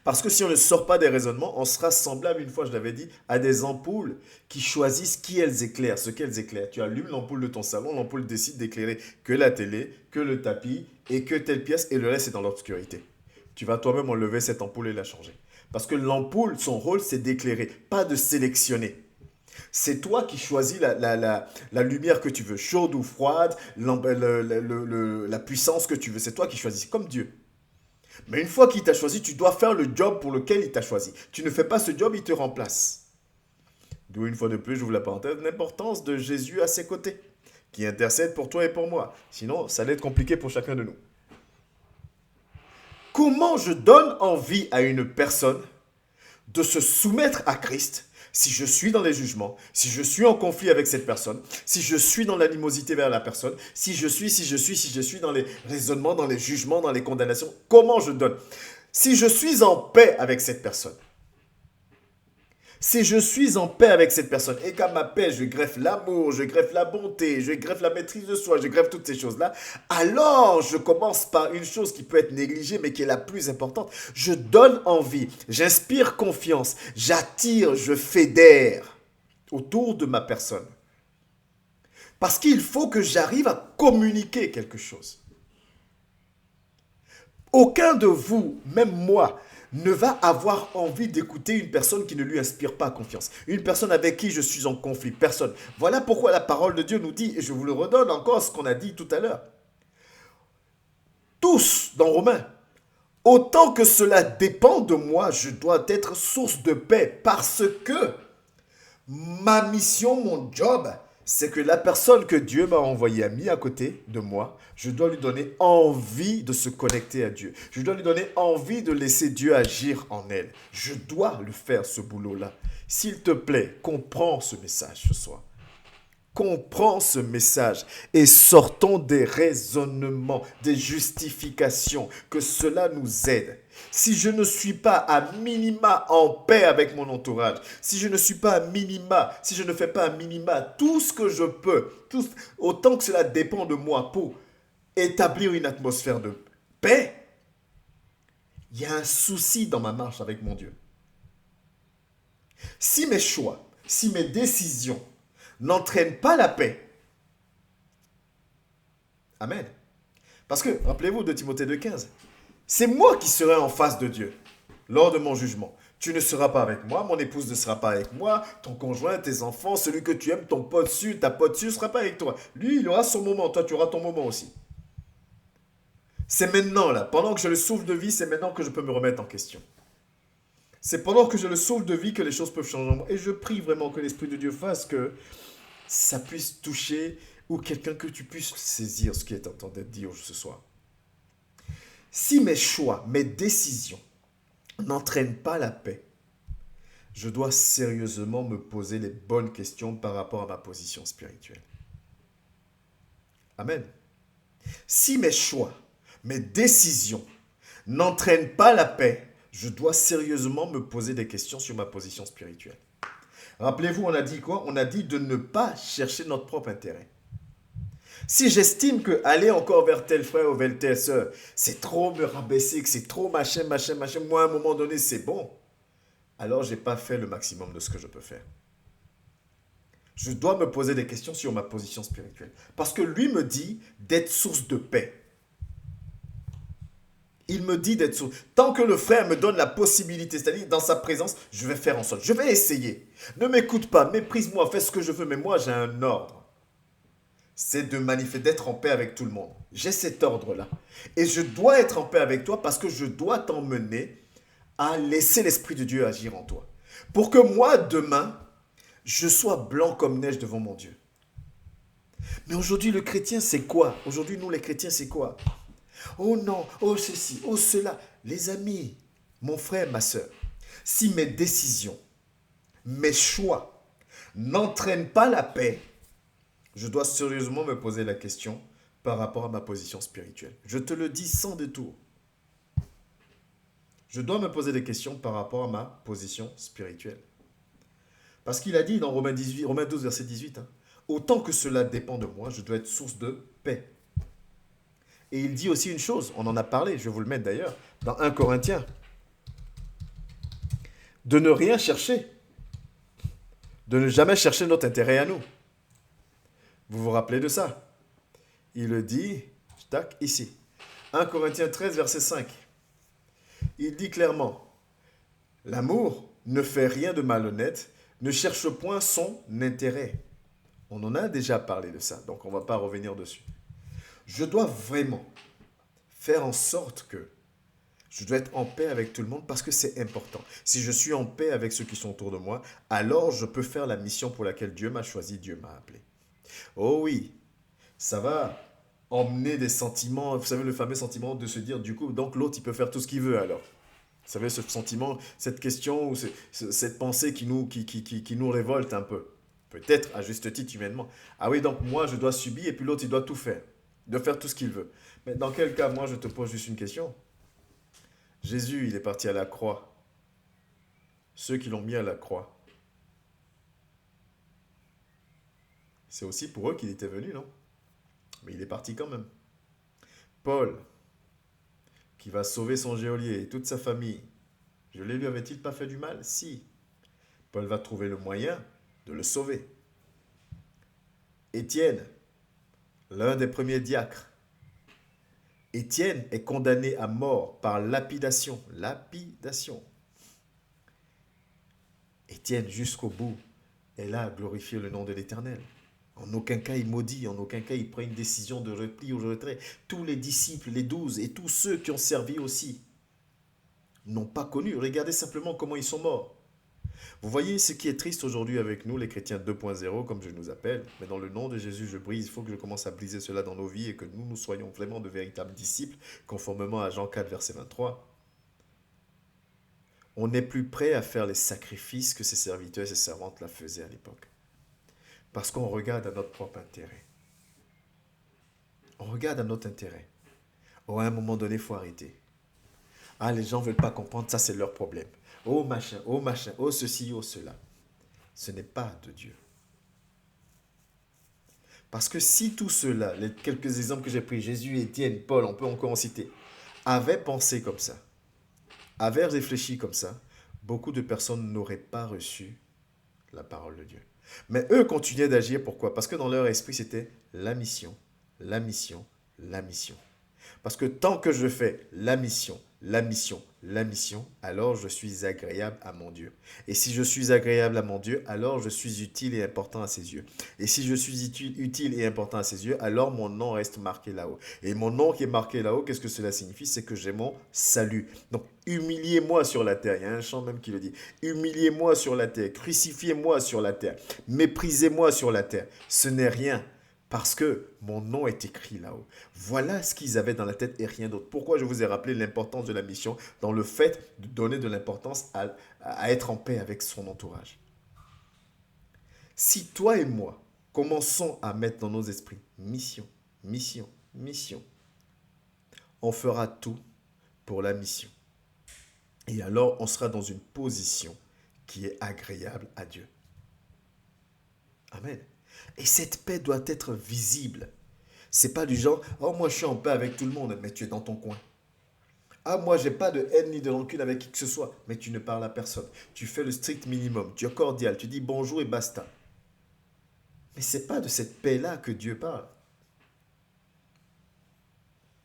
Parce que si on ne sort pas des raisonnements, on sera semblable, une fois je l'avais dit, à des ampoules qui choisissent qui elles éclairent, ce qu'elles éclairent. Tu allumes l'ampoule de ton salon, l'ampoule décide d'éclairer que la télé, que le tapis et que telle pièce et le reste est dans l'obscurité. Tu vas toi-même enlever cette ampoule et la changer. Parce que l'ampoule, son rôle, c'est d'éclairer, pas de sélectionner. C'est toi qui choisis la lumière que tu veux, chaude ou froide, la puissance que tu veux. C'est toi qui choisis, comme Dieu. Mais une fois qu'il t'a choisi, tu dois faire le job pour lequel il t'a choisi. Tu ne fais pas ce job, il te remplace. D'où une fois de plus, j'ouvre la parenthèse, l'importance de Jésus à ses côtés, qui intercède pour toi et pour moi. Sinon, ça allait être compliqué pour chacun de nous. Comment je donne envie à une personne de se soumettre à Christ si je suis dans les jugements, si je suis en conflit avec cette personne, si je suis dans l'animosité vers la personne, si je suis dans les raisonnements, dans les jugements, dans les condamnations, comment je donne? Si je suis en paix avec cette personne, si je suis en paix avec cette personne et qu'à ma paix, je greffe l'amour, je greffe la bonté, je greffe la maîtrise de soi, je greffe toutes ces choses-là, alors je commence par une chose qui peut être négligée mais qui est la plus importante. Je donne envie, j'inspire confiance, j'attire, je fédère autour de ma personne. Parce qu'il faut que j'arrive à communiquer quelque chose. Aucun de vous, même moi, ne va avoir envie d'écouter une personne qui ne lui inspire pas confiance. Une personne avec qui je suis en conflit. Personne. Voilà pourquoi la parole de Dieu nous dit, et je vous le redonne encore ce qu'on a dit tout à l'heure. Tous, dans Romains, autant que cela dépend de moi, je dois être source de paix parce que ma mission, mon job, c'est que la personne que Dieu m'a envoyée, a mis à côté de moi, je dois lui donner envie de se connecter à Dieu. Je dois lui donner envie de laisser Dieu agir en elle. Je dois le faire, ce boulot-là. S'il te plaît, comprends ce message ce soir. Comprends ce message et sortons des raisonnements, des justifications, que cela nous aide. Si je ne suis pas à minima en paix avec mon entourage, si je ne suis pas à minima, si je ne fais pas à minima tout ce que je peux, autant que cela dépend de moi pour établir une atmosphère de paix, il y a un souci dans ma marche avec mon Dieu. Si mes choix, si mes décisions n'entraînent pas la paix, amen. Parce que, rappelez-vous de Timothée 2,15, c'est moi qui serai en face de Dieu lors de mon jugement. Tu ne seras pas avec moi, mon épouse ne sera pas avec moi, ton conjoint, tes enfants, celui que tu aimes, ton pote dessus, ta pote dessus ne sera pas avec toi. Lui, il aura son moment, toi, tu auras ton moment aussi. C'est maintenant, là, pendant que je le souffle de vie, c'est maintenant que je peux me remettre en question. C'est pendant que je le sauve de vie que les choses peuvent changer en moi. Et je prie vraiment que l'Esprit de Dieu fasse que ça puisse toucher ou quelqu'un que tu puisses saisir ce qui est en train d'être dit ce soir. Si mes choix, mes décisions n'entraînent pas la paix, je dois sérieusement me poser les bonnes questions par rapport à ma position spirituelle. Amen. Si mes choix, mes décisions n'entraînent pas la paix, je dois sérieusement me poser des questions sur ma position spirituelle. Rappelez-vous, on a dit quoi? On a dit de ne pas chercher notre propre intérêt. Si j'estime que aller encore vers tel frère ou vers telle soeur, c'est trop me rabaisser, que c'est trop machin, moi à un moment donné c'est bon, alors je n'ai pas fait le maximum de ce que je peux faire. Je dois me poser des questions sur ma position spirituelle. Parce que lui me dit d'être source de paix. Il me dit d'être source. Tant que le frère me donne la possibilité, c'est-à-dire dans sa présence, je vais faire en sorte. Je vais essayer. Ne m'écoute pas, méprise-moi, fais ce que je veux, mais moi j'ai un ordre. C'est de manifester, d'être en paix avec tout le monde. J'ai cet ordre-là. Et je dois être en paix avec toi parce que je dois t'emmener à laisser l'Esprit de Dieu agir en toi. Pour que moi, demain, je sois blanc comme neige devant mon Dieu. Mais aujourd'hui, le chrétien, c'est quoi? Aujourd'hui, nous, les chrétiens, c'est quoi? Oh non, oh ceci, oh cela. Les amis, mon frère, ma soeur, si mes décisions, mes choix n'entraînent pas la paix, je dois sérieusement me poser la question par rapport à ma position spirituelle. Je te le dis sans détour. Je dois me poser des questions par rapport à ma position spirituelle. Parce qu'il a dit dans Romains 12, verset 18, autant que cela dépend de moi, je dois être source de paix. Et il dit aussi une chose, on en a parlé, je vais vous le mettre d'ailleurs, dans 1 Corinthiens, de ne rien chercher, de ne jamais chercher notre intérêt à nous. Vous vous rappelez de ça? Il le dit, tac, ici. 1 Corinthiens 13, verset 5. Il dit clairement, l'amour ne fait rien de malhonnête, ne cherche point son intérêt. On en a déjà parlé de ça, donc on ne va pas revenir dessus. Je dois vraiment faire en sorte que je dois être en paix avec tout le monde parce que c'est important. Si je suis en paix avec ceux qui sont autour de moi, alors je peux faire la mission pour laquelle Dieu m'a choisi, Dieu m'a appelé. Oh oui, ça va emmener des sentiments, vous savez le fameux sentiment de se dire du coup, donc l'autre il peut faire tout ce qu'il veut alors. Vous savez ce sentiment, cette question ou cette pensée qui nous révolte un peu. Peut-être à juste titre humainement. Ah oui, donc moi je dois subir et puis l'autre il doit tout faire. Il doit faire tout ce qu'il veut. Mais dans quel cas, moi je te pose juste une question. Jésus, il est parti à la croix. Ceux qui l'ont mis à la croix, c'est aussi pour eux qu'il était venu, non? Mais il est parti quand même. Paul, qui va sauver son geôlier et toute sa famille, je lui avait-il pas fait du mal? Si. Paul va trouver le moyen de le sauver. Étienne, l'un des premiers diacres. Étienne est condamné à mort par lapidation. Lapidation. Étienne, jusqu'au bout, est là à glorifier le nom de l'Éternel. En aucun cas il maudit, en aucun cas il prend une décision de repli ou de retrait. Tous les disciples, les 12 et tous ceux qui ont servi aussi n'ont pas connu. Regardez simplement comment ils sont morts. Vous voyez ce qui est triste aujourd'hui avec nous, les chrétiens 2.0, comme je nous appelle. Mais dans le nom de Jésus, je brise. Il faut que je commence à briser cela dans nos vies et que nous soyons vraiment de véritables disciples, conformément à Jean 4, verset 23. On n'est plus prêt à faire les sacrifices que ses serviteurs et ses servantes la faisaient à l'époque. Parce qu'on regarde à notre propre intérêt. On regarde à notre intérêt. Oh, à un moment donné, il faut arrêter. Ah, les gens ne veulent pas comprendre, ça c'est leur problème. Oh machin, oh ceci, oh cela. Ce n'est pas de Dieu. Parce que si tout cela, les quelques exemples que j'ai pris, Jésus, Étienne, Paul, on peut encore en citer, avaient pensé comme ça, avaient réfléchi comme ça, beaucoup de personnes n'auraient pas reçu la parole de Dieu. Mais eux continuaient d'agir, pourquoi? Parce que dans leur esprit, c'était la mission, la mission, la mission. Parce que tant que je fais la mission, la mission, la mission, alors je suis agréable à mon Dieu. Et si je suis agréable à mon Dieu, alors je suis utile et important à ses yeux. Et si je suis utile et important à ses yeux, alors mon nom reste marqué là-haut. Et mon nom qui est marqué là-haut, qu'est-ce que cela signifie? C'est que j'ai mon salut. Donc, humiliez-moi sur la terre. Il y a un chant même qui le dit. Humiliez-moi sur la terre. Crucifiez-moi sur la terre. Méprisez-moi sur la terre. Ce n'est rien. Parce que mon nom est écrit là-haut. Voilà ce qu'ils avaient dans la tête et rien d'autre. Pourquoi je vous ai rappelé l'importance de la mission dans le fait de donner de l'importance à être en paix avec son entourage. Si toi et moi commençons à mettre dans nos esprits mission, mission, mission, on fera tout pour la mission. Et alors on sera dans une position qui est agréable à Dieu. Amen. Et cette paix doit être visible. C'est pas du genre, oh moi je suis en paix avec tout le monde, mais tu es dans ton coin. Ah moi j'ai pas de haine ni de rancune avec qui que ce soit, mais tu ne parles à personne. Tu fais le strict minimum, tu es cordial, tu dis bonjour et basta. Mais c'est pas de cette paix-là que Dieu parle.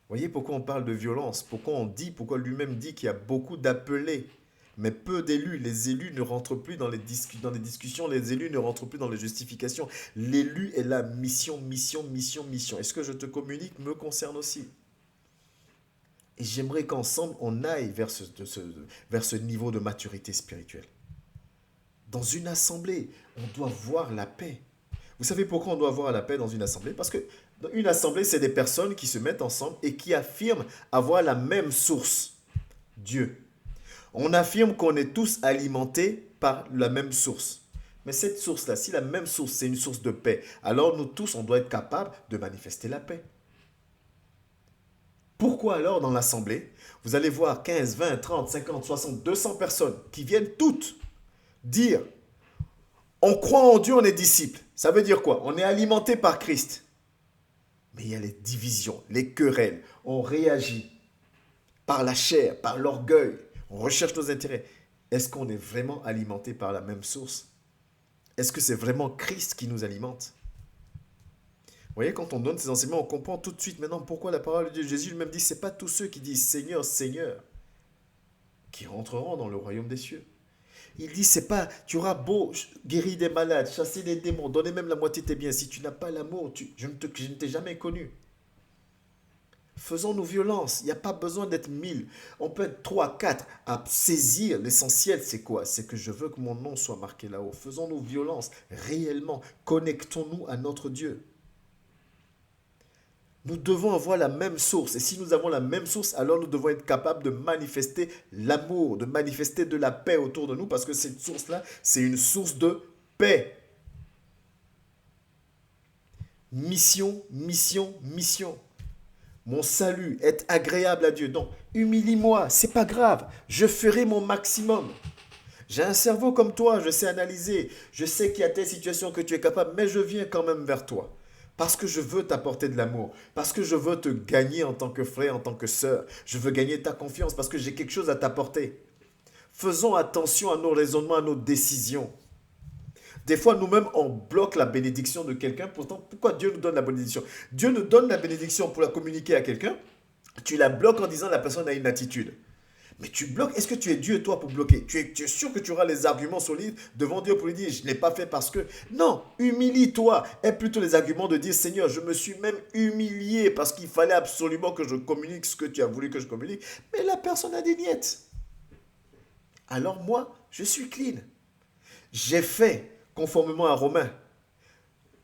Voyez pourquoi on parle de violence, pourquoi lui-même dit qu'il y a beaucoup d'appelés, mais peu d'élus. Les élus ne rentrent plus dans les discussions, les élus ne rentrent plus dans les justifications. L'élu est la mission, mission, mission, mission. Et ce que je te communique me concerne aussi. Et j'aimerais qu'ensemble, on aille vers ce niveau de maturité spirituelle. Dans une assemblée, on doit voir la paix. Vous savez pourquoi on doit voir la paix dans une assemblée? Parce que dans une assemblée, c'est des personnes qui se mettent ensemble et qui affirment avoir la même source, Dieu. On affirme qu'on est tous alimentés par la même source. Mais cette source-là, si la même source, c'est une source de paix, alors nous tous, on doit être capables de manifester la paix. Pourquoi alors dans l'assemblée, vous allez voir 15, 20, 30, 50, 60, 200 personnes qui viennent toutes dire on croit en Dieu, on est disciples. Ça veut dire quoi? On est alimenté par Christ. Mais il y a les divisions, les querelles. On réagit par la chair, par l'orgueil. On recherche nos intérêts. Est-ce qu'on est vraiment alimenté par la même source? Est-ce que c'est vraiment Christ qui nous alimente? Vous voyez, quand on donne ces enseignements, on comprend tout de suite maintenant pourquoi la parole de Dieu. Jésus lui-même dit, ce n'est pas tous ceux qui disent Seigneur, Seigneur, qui rentreront dans le royaume des cieux. Il dit, c'est pas, tu auras beau guérir des malades, chasser des démons, donner même la moitié de tes biens. Si tu n'as pas l'amour, je ne t'ai jamais connu. Faisons-nous violence. Il n'y a pas besoin d'être 1000. On peut être 3, 4 à saisir. L'essentiel, c'est quoi? C'est que je veux que mon nom soit marqué là-haut. Faisons-nous violence réellement. Connectons-nous à notre Dieu. Nous devons avoir la même source. Et si nous avons la même source, alors nous devons être capables de manifester l'amour, de manifester de la paix autour de nous, parce que cette source-là, c'est une source de paix. Mission, mission, mission. Mon salut est agréable à Dieu. Donc, humilie-moi, c'est pas grave. Je ferai mon maximum. J'ai un cerveau comme toi, je sais analyser. Je sais qu'il y a telle situation que tu es capable, mais je viens quand même vers toi. Parce que je veux t'apporter de l'amour. Parce que je veux te gagner en tant que frère, en tant que sœur. Je veux gagner ta confiance parce que j'ai quelque chose à t'apporter. Faisons attention à nos raisonnements, à nos décisions. Des fois, nous-mêmes, on bloque la bénédiction de quelqu'un. Pourtant, pourquoi Dieu nous donne la bénédiction? Dieu nous donne la bénédiction pour la communiquer à quelqu'un. Tu la bloques en disant la personne a une attitude. Mais tu bloques. Est-ce que tu es Dieu, toi, pour bloquer? Tu es sûr que tu auras les arguments solides devant Dieu pour lui dire, je ne l'ai pas fait parce que... Non, humilie-toi. Aie plutôt les arguments de dire, Seigneur, je me suis même humilié parce qu'il fallait absolument que je communique ce que tu as voulu que je communique. Mais la personne a des niettes. Alors moi, je suis clean. J'ai fait conformément à Romains.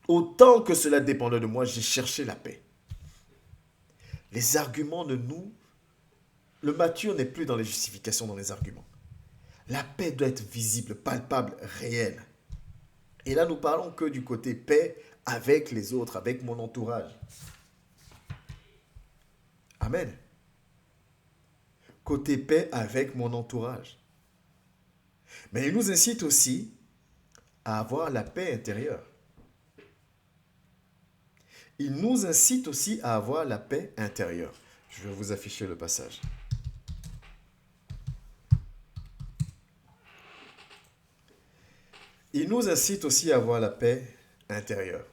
Autant que cela dépendait de moi, j'ai cherché la paix. Les arguments de nous... Le mature n'est plus dans les justifications, dans les arguments. La paix doit être visible, palpable, réelle. Et là, nous parlons que du côté paix avec les autres, avec mon entourage. Amen. Côté paix avec mon entourage. Mais il nous incite aussi à avoir la paix intérieure. Il nous incite aussi à avoir la paix intérieure. Je vais vous afficher le passage. Il nous incite aussi à avoir la paix intérieure.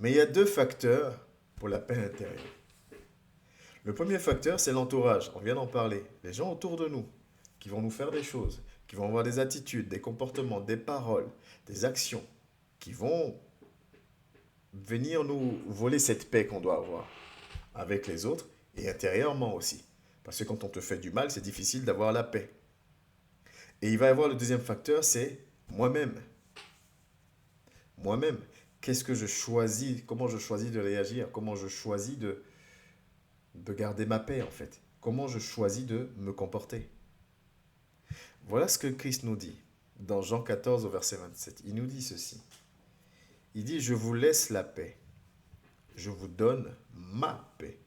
Mais il y a 2 facteurs pour la paix intérieure. Le premier facteur, c'est l'entourage. On vient d'en parler. Les gens autour de nous qui vont nous faire des choses, qui vont avoir des attitudes, des comportements, des paroles, des actions, qui vont venir nous voler cette paix qu'on doit avoir avec les autres et intérieurement aussi. Parce que quand on te fait du mal, c'est difficile d'avoir la paix. Et il va y avoir le deuxième facteur, c'est moi-même. Moi-même, qu'est-ce que je choisis, comment je choisis de réagir, comment je choisis de garder ma paix en fait, comment je choisis de me comporter. Voilà ce que Christ nous dit dans Jean 14 au verset 27. Il nous dit ceci. Il dit, je vous laisse la paix, je vous donne ma paix.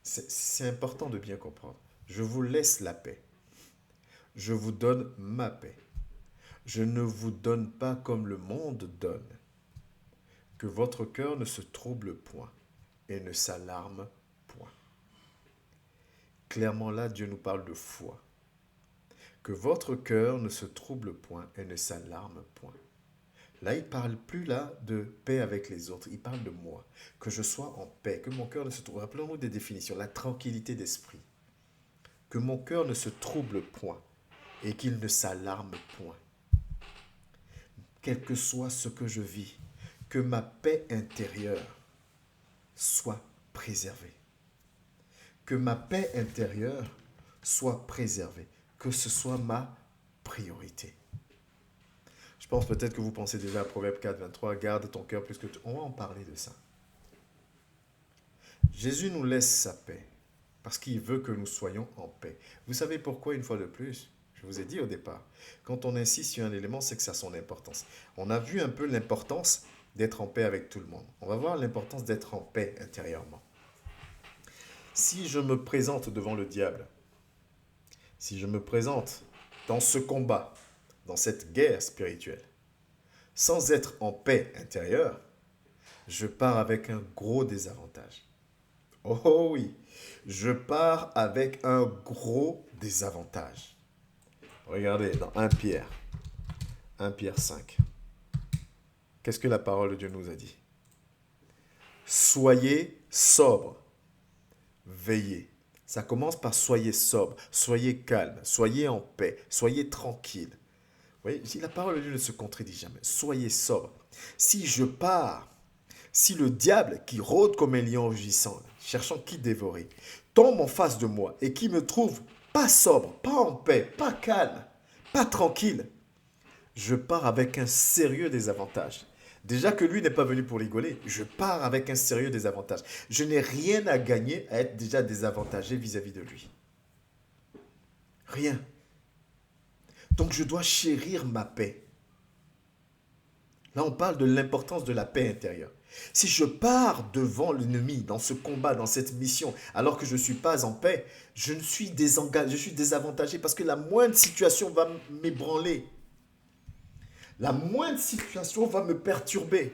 C'est important de bien comprendre. Je vous laisse la paix, je vous donne ma paix. Je ne vous donne pas comme le monde donne. Que votre cœur ne se trouble point et ne s'alarme point. Clairement là, Dieu nous parle de foi. Que votre cœur ne se trouble point et ne s'alarme point. Là, il ne parle plus là de paix avec les autres. Il parle de moi. Que je sois en paix. Que mon cœur ne se trouble. Rappelons-nous des définitions. La tranquillité d'esprit. Que mon cœur ne se trouble point et qu'il ne s'alarme point. Quel que soit ce que je vis, que ma paix intérieure soit préservée. Que ma paix intérieure soit préservée. Que ce soit ma priorité. Je pense peut-être que vous pensez déjà à Proverbe 4, 23, garde ton cœur plus que tout. On va en parler de ça. Jésus nous laisse sa paix parce qu'il veut que nous soyons en paix. Vous savez pourquoi, une fois de plus? Je vous ai dit au départ, quand on insiste sur un élément, c'est que ça a son importance. On a vu un peu l'importance d'être en paix avec tout le monde. On va voir l'importance d'être en paix intérieurement. Si je me présente devant le diable, si je me présente dans ce combat, dans cette guerre spirituelle, sans être en paix intérieure, je pars avec un gros désavantage. Oh oui, je pars avec un gros désavantage. Regardez dans 1 Pierre 5. Qu'est-ce que la parole de Dieu nous a dit? Soyez sobres, veillez. Ça commence par soyez sobres, soyez calmes, soyez en paix, soyez tranquilles. Vous voyez, la parole de Dieu ne se contredit jamais. Soyez sobres. Si je pars, si le diable qui rôde comme un lion rugissant, cherchant qui dévorer, tombe en face de moi et qui me trouve pas sobre, pas en paix, pas calme, pas tranquille, je pars avec un sérieux désavantage. Déjà que lui n'est pas venu pour rigoler, je pars avec un sérieux désavantage. Je n'ai rien à gagner à être déjà désavantagé vis-à-vis de lui. Rien. Donc je dois chérir ma paix. Là, on parle de l'importance de la paix intérieure. Si je pars devant l'ennemi dans ce combat, dans cette mission, alors que je ne suis pas en paix, je suis désavantagé parce que la moindre situation va m'ébranler. La moindre situation va me perturber.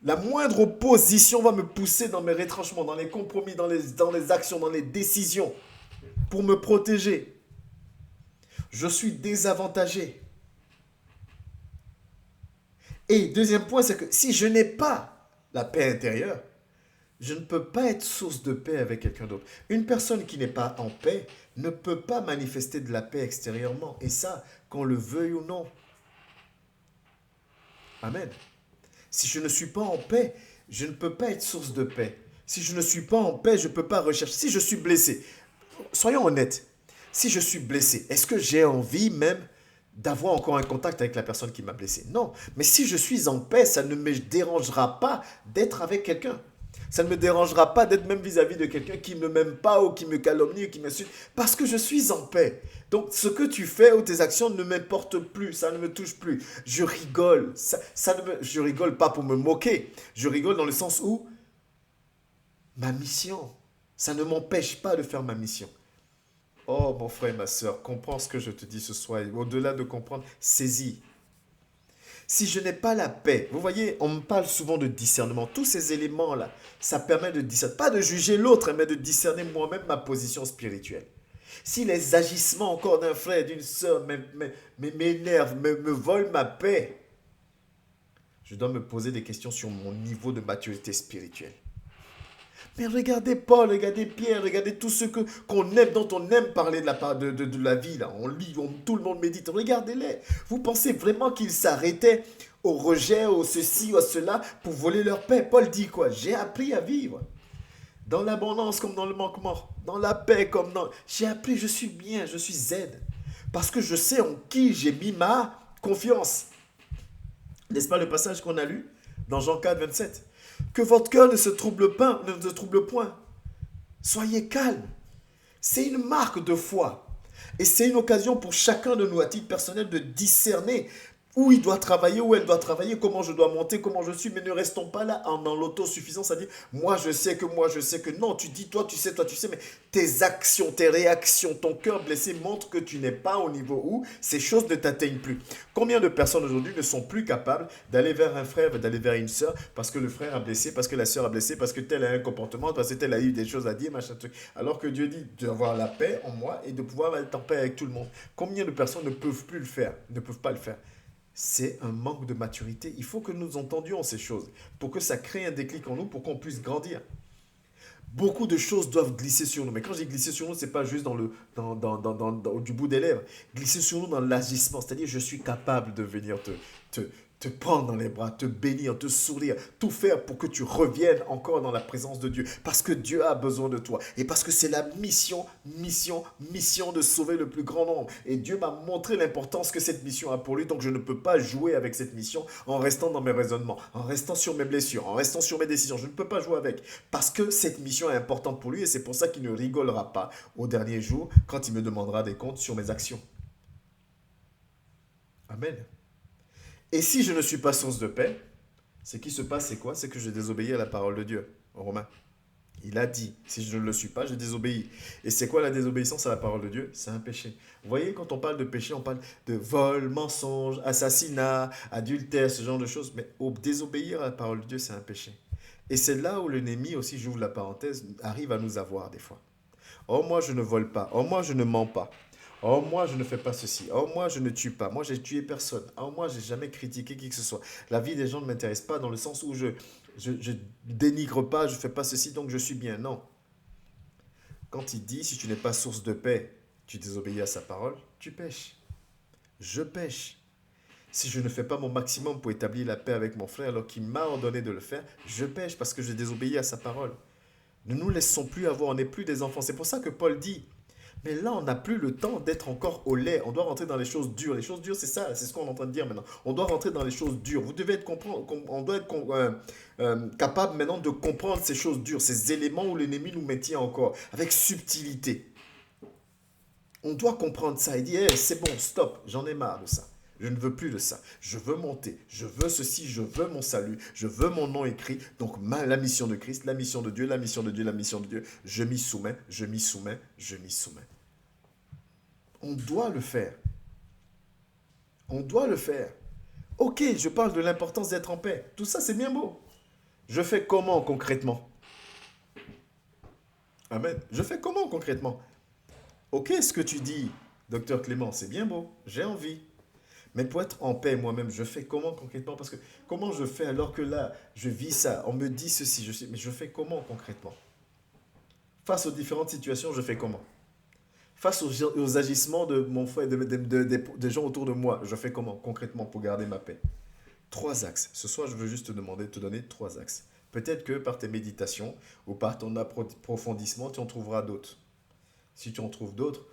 La moindre opposition va me pousser dans mes retranchements, dans les compromis, dans les actions, dans les décisions pour me protéger. Je suis désavantagé. Et deuxième point, c'est que si je n'ai pas la paix intérieure, je ne peux pas être source de paix avec quelqu'un d'autre. Une personne qui n'est pas en paix ne peut pas manifester de la paix extérieurement. Et ça, qu'on le veuille ou non. Amen. Si je ne suis pas en paix, je ne peux pas être source de paix. Si je ne suis pas en paix, je ne peux pas rechercher. Si je suis blessé, soyons honnêtes, si je suis blessé, est-ce que j'ai envie même d'avoir encore un contact avec la personne qui m'a blessé? Non. Mais si je suis en paix, ça ne me dérangera pas d'être avec quelqu'un. Ça ne me dérangera pas d'être même vis-à-vis de quelqu'un qui ne m'aime pas ou qui me calomnie ou qui m'insulte parce que je suis en paix. Donc ce que tu fais ou tes actions ne m'importent plus, ça ne me touche plus. Je rigole, je rigole pas pour me moquer. Je rigole dans le sens où ma mission, ça ne m'empêche pas de faire ma mission. Oh mon frère et ma soeur, comprends ce que je te dis ce soir. Au-delà de comprendre, saisis. Si je n'ai pas la paix, vous voyez, on me parle souvent de discernement. Tous ces éléments-là, ça permet de discerner, pas de juger l'autre, mais de discerner moi-même ma position spirituelle. Si les agissements encore d'un frère, d'une sœur m'énervent, me volent ma paix, je dois me poser des questions sur mon niveau de maturité spirituelle. Mais regardez Paul, regardez Pierre, regardez tous ceux qu'on aime, dont on aime parler de de la vie. Là. On lit, tout le monde médite. Regardez-les. Vous pensez vraiment qu'ils s'arrêtaient au rejet, au ceci, ou à cela, pour voler leur paix? Paul dit quoi? J'ai appris à vivre. Dans l'abondance comme dans le manquement. Dans la paix comme dans... J'ai appris, je suis bien, je suis zen. Parce que je sais en qui j'ai mis ma confiance. N'est-ce pas le passage qu'on a lu dans Jean 4, 27? Que votre cœur ne se trouble point. Soyez calme. C'est une marque de foi. Et c'est une occasion pour chacun de nous, à titre personnel, de discerner où il doit travailler, où elle doit travailler, comment je dois monter, comment je suis. Mais ne restons pas là dans l'autosuffisance, c'est-à-dire moi je sais que non, tu dis toi tu sais, mais tes actions, tes réactions, ton cœur blessé montrent que tu n'es pas au niveau où ces choses ne t'atteignent plus. Combien de personnes aujourd'hui ne sont plus capables d'aller vers un frère, d'aller vers une sœur, parce que le frère a blessé, parce que la sœur a blessé, parce que tel a un comportement, parce que tel a eu des choses à dire, machin truc. Alors que Dieu dit d'avoir la paix en moi et de pouvoir être en paix avec tout le monde. Combien de personnes ne peuvent plus le faire, ne peuvent pas le faire? C'est un manque de maturité. Il faut que nous entendions ces choses pour que ça crée un déclic en nous, pour qu'on puisse grandir. Beaucoup de choses doivent glisser sur nous. Mais quand je dis glisser sur nous, ce n'est pas juste du bout des lèvres. Glisser sur nous dans l'agissement. C'est-à-dire, je suis capable de venir te prendre dans les bras, te bénir, te sourire, tout faire pour que tu reviennes encore dans la présence de Dieu. Parce que Dieu a besoin de toi. Et parce que c'est la mission de sauver le plus grand nombre. Et Dieu m'a montré l'importance que cette mission a pour lui. Donc je ne peux pas jouer avec cette mission en restant dans mes raisonnements, en restant sur mes blessures, en restant sur mes décisions. Je ne peux pas jouer avec. Parce que cette mission est importante pour lui. Et c'est pour ça qu'il ne rigolera pas au dernier jour quand il me demandera des comptes sur mes actions. Amen. Et si je ne suis pas source de paix, ce qui se passe, c'est quoi? C'est que je désobéis à la parole de Dieu, en Romains. Il a dit, si je ne le suis pas, je désobéis. Et c'est quoi la désobéissance à la parole de Dieu? C'est un péché. Vous voyez, quand on parle de péché, on parle de vol, mensonge, assassinat, adultère, ce genre de choses. Mais désobéir à la parole de Dieu, c'est un péché. Et c'est là où l'ennemi aussi, j'ouvre la parenthèse, arrive à nous avoir des fois. Oh, moi, je ne vole pas. Oh, moi, je ne mens pas. Oh, moi, je ne fais pas ceci. Oh, moi, je ne tue pas. Moi, j'ai tué personne. Oh, moi, j'ai jamais critiqué qui que ce soit. La vie des gens ne m'intéresse pas dans le sens où je dénigre pas, je fais pas ceci, donc je suis bien. Non. Quand il dit, si tu n'es pas source de paix, tu désobéis à sa parole, tu pêches. Je pêche. Si je ne fais pas mon maximum pour établir la paix avec mon frère alors qu'il m'a ordonné de le faire, je pêche parce que je désobéis à sa parole. Ne nous laissons plus avoir, on n'est plus des enfants. C'est pour ça que Paul dit, mais là, on n'a plus le temps d'être encore au lait. On doit rentrer dans les choses dures. Les choses dures, c'est ça, c'est ce qu'on est en train de dire maintenant. On doit rentrer dans les choses dures. Vous devez on doit être capable maintenant de comprendre ces choses dures, ces éléments où l'ennemi nous maintient encore, avec subtilité. On doit comprendre ça et dire, hey, c'est bon, stop, j'en ai marre de ça. Je ne veux plus de ça. Je veux monter. Je veux ceci. Je veux mon salut. Je veux mon nom écrit. Donc, la mission de Christ, la mission de Dieu, la mission de Dieu, la mission de Dieu. Je m'y soumets, je m'y soumets, je m'y soumets. On doit le faire. On doit le faire. Ok, je parle de l'importance d'être en paix. Tout ça, c'est bien beau. Je fais comment concrètement? Amen. Je fais comment concrètement? Ok, ce que tu dis, docteur Clément, c'est bien beau. J'ai envie. Mais pour être en paix moi-même, je fais comment concrètement? Parce que comment je fais alors que là, je vis ça, on me dit ceci, mais je fais comment concrètement? Face aux différentes situations, je fais comment? Face aux agissements de mon frère, des gens autour de moi, je fais comment concrètement pour garder ma paix? Trois axes. Ce soir, je veux juste te donner trois axes. Peut-être que par tes méditations ou par ton approfondissement, tu en trouveras d'autres. Si tu en trouves d'autres,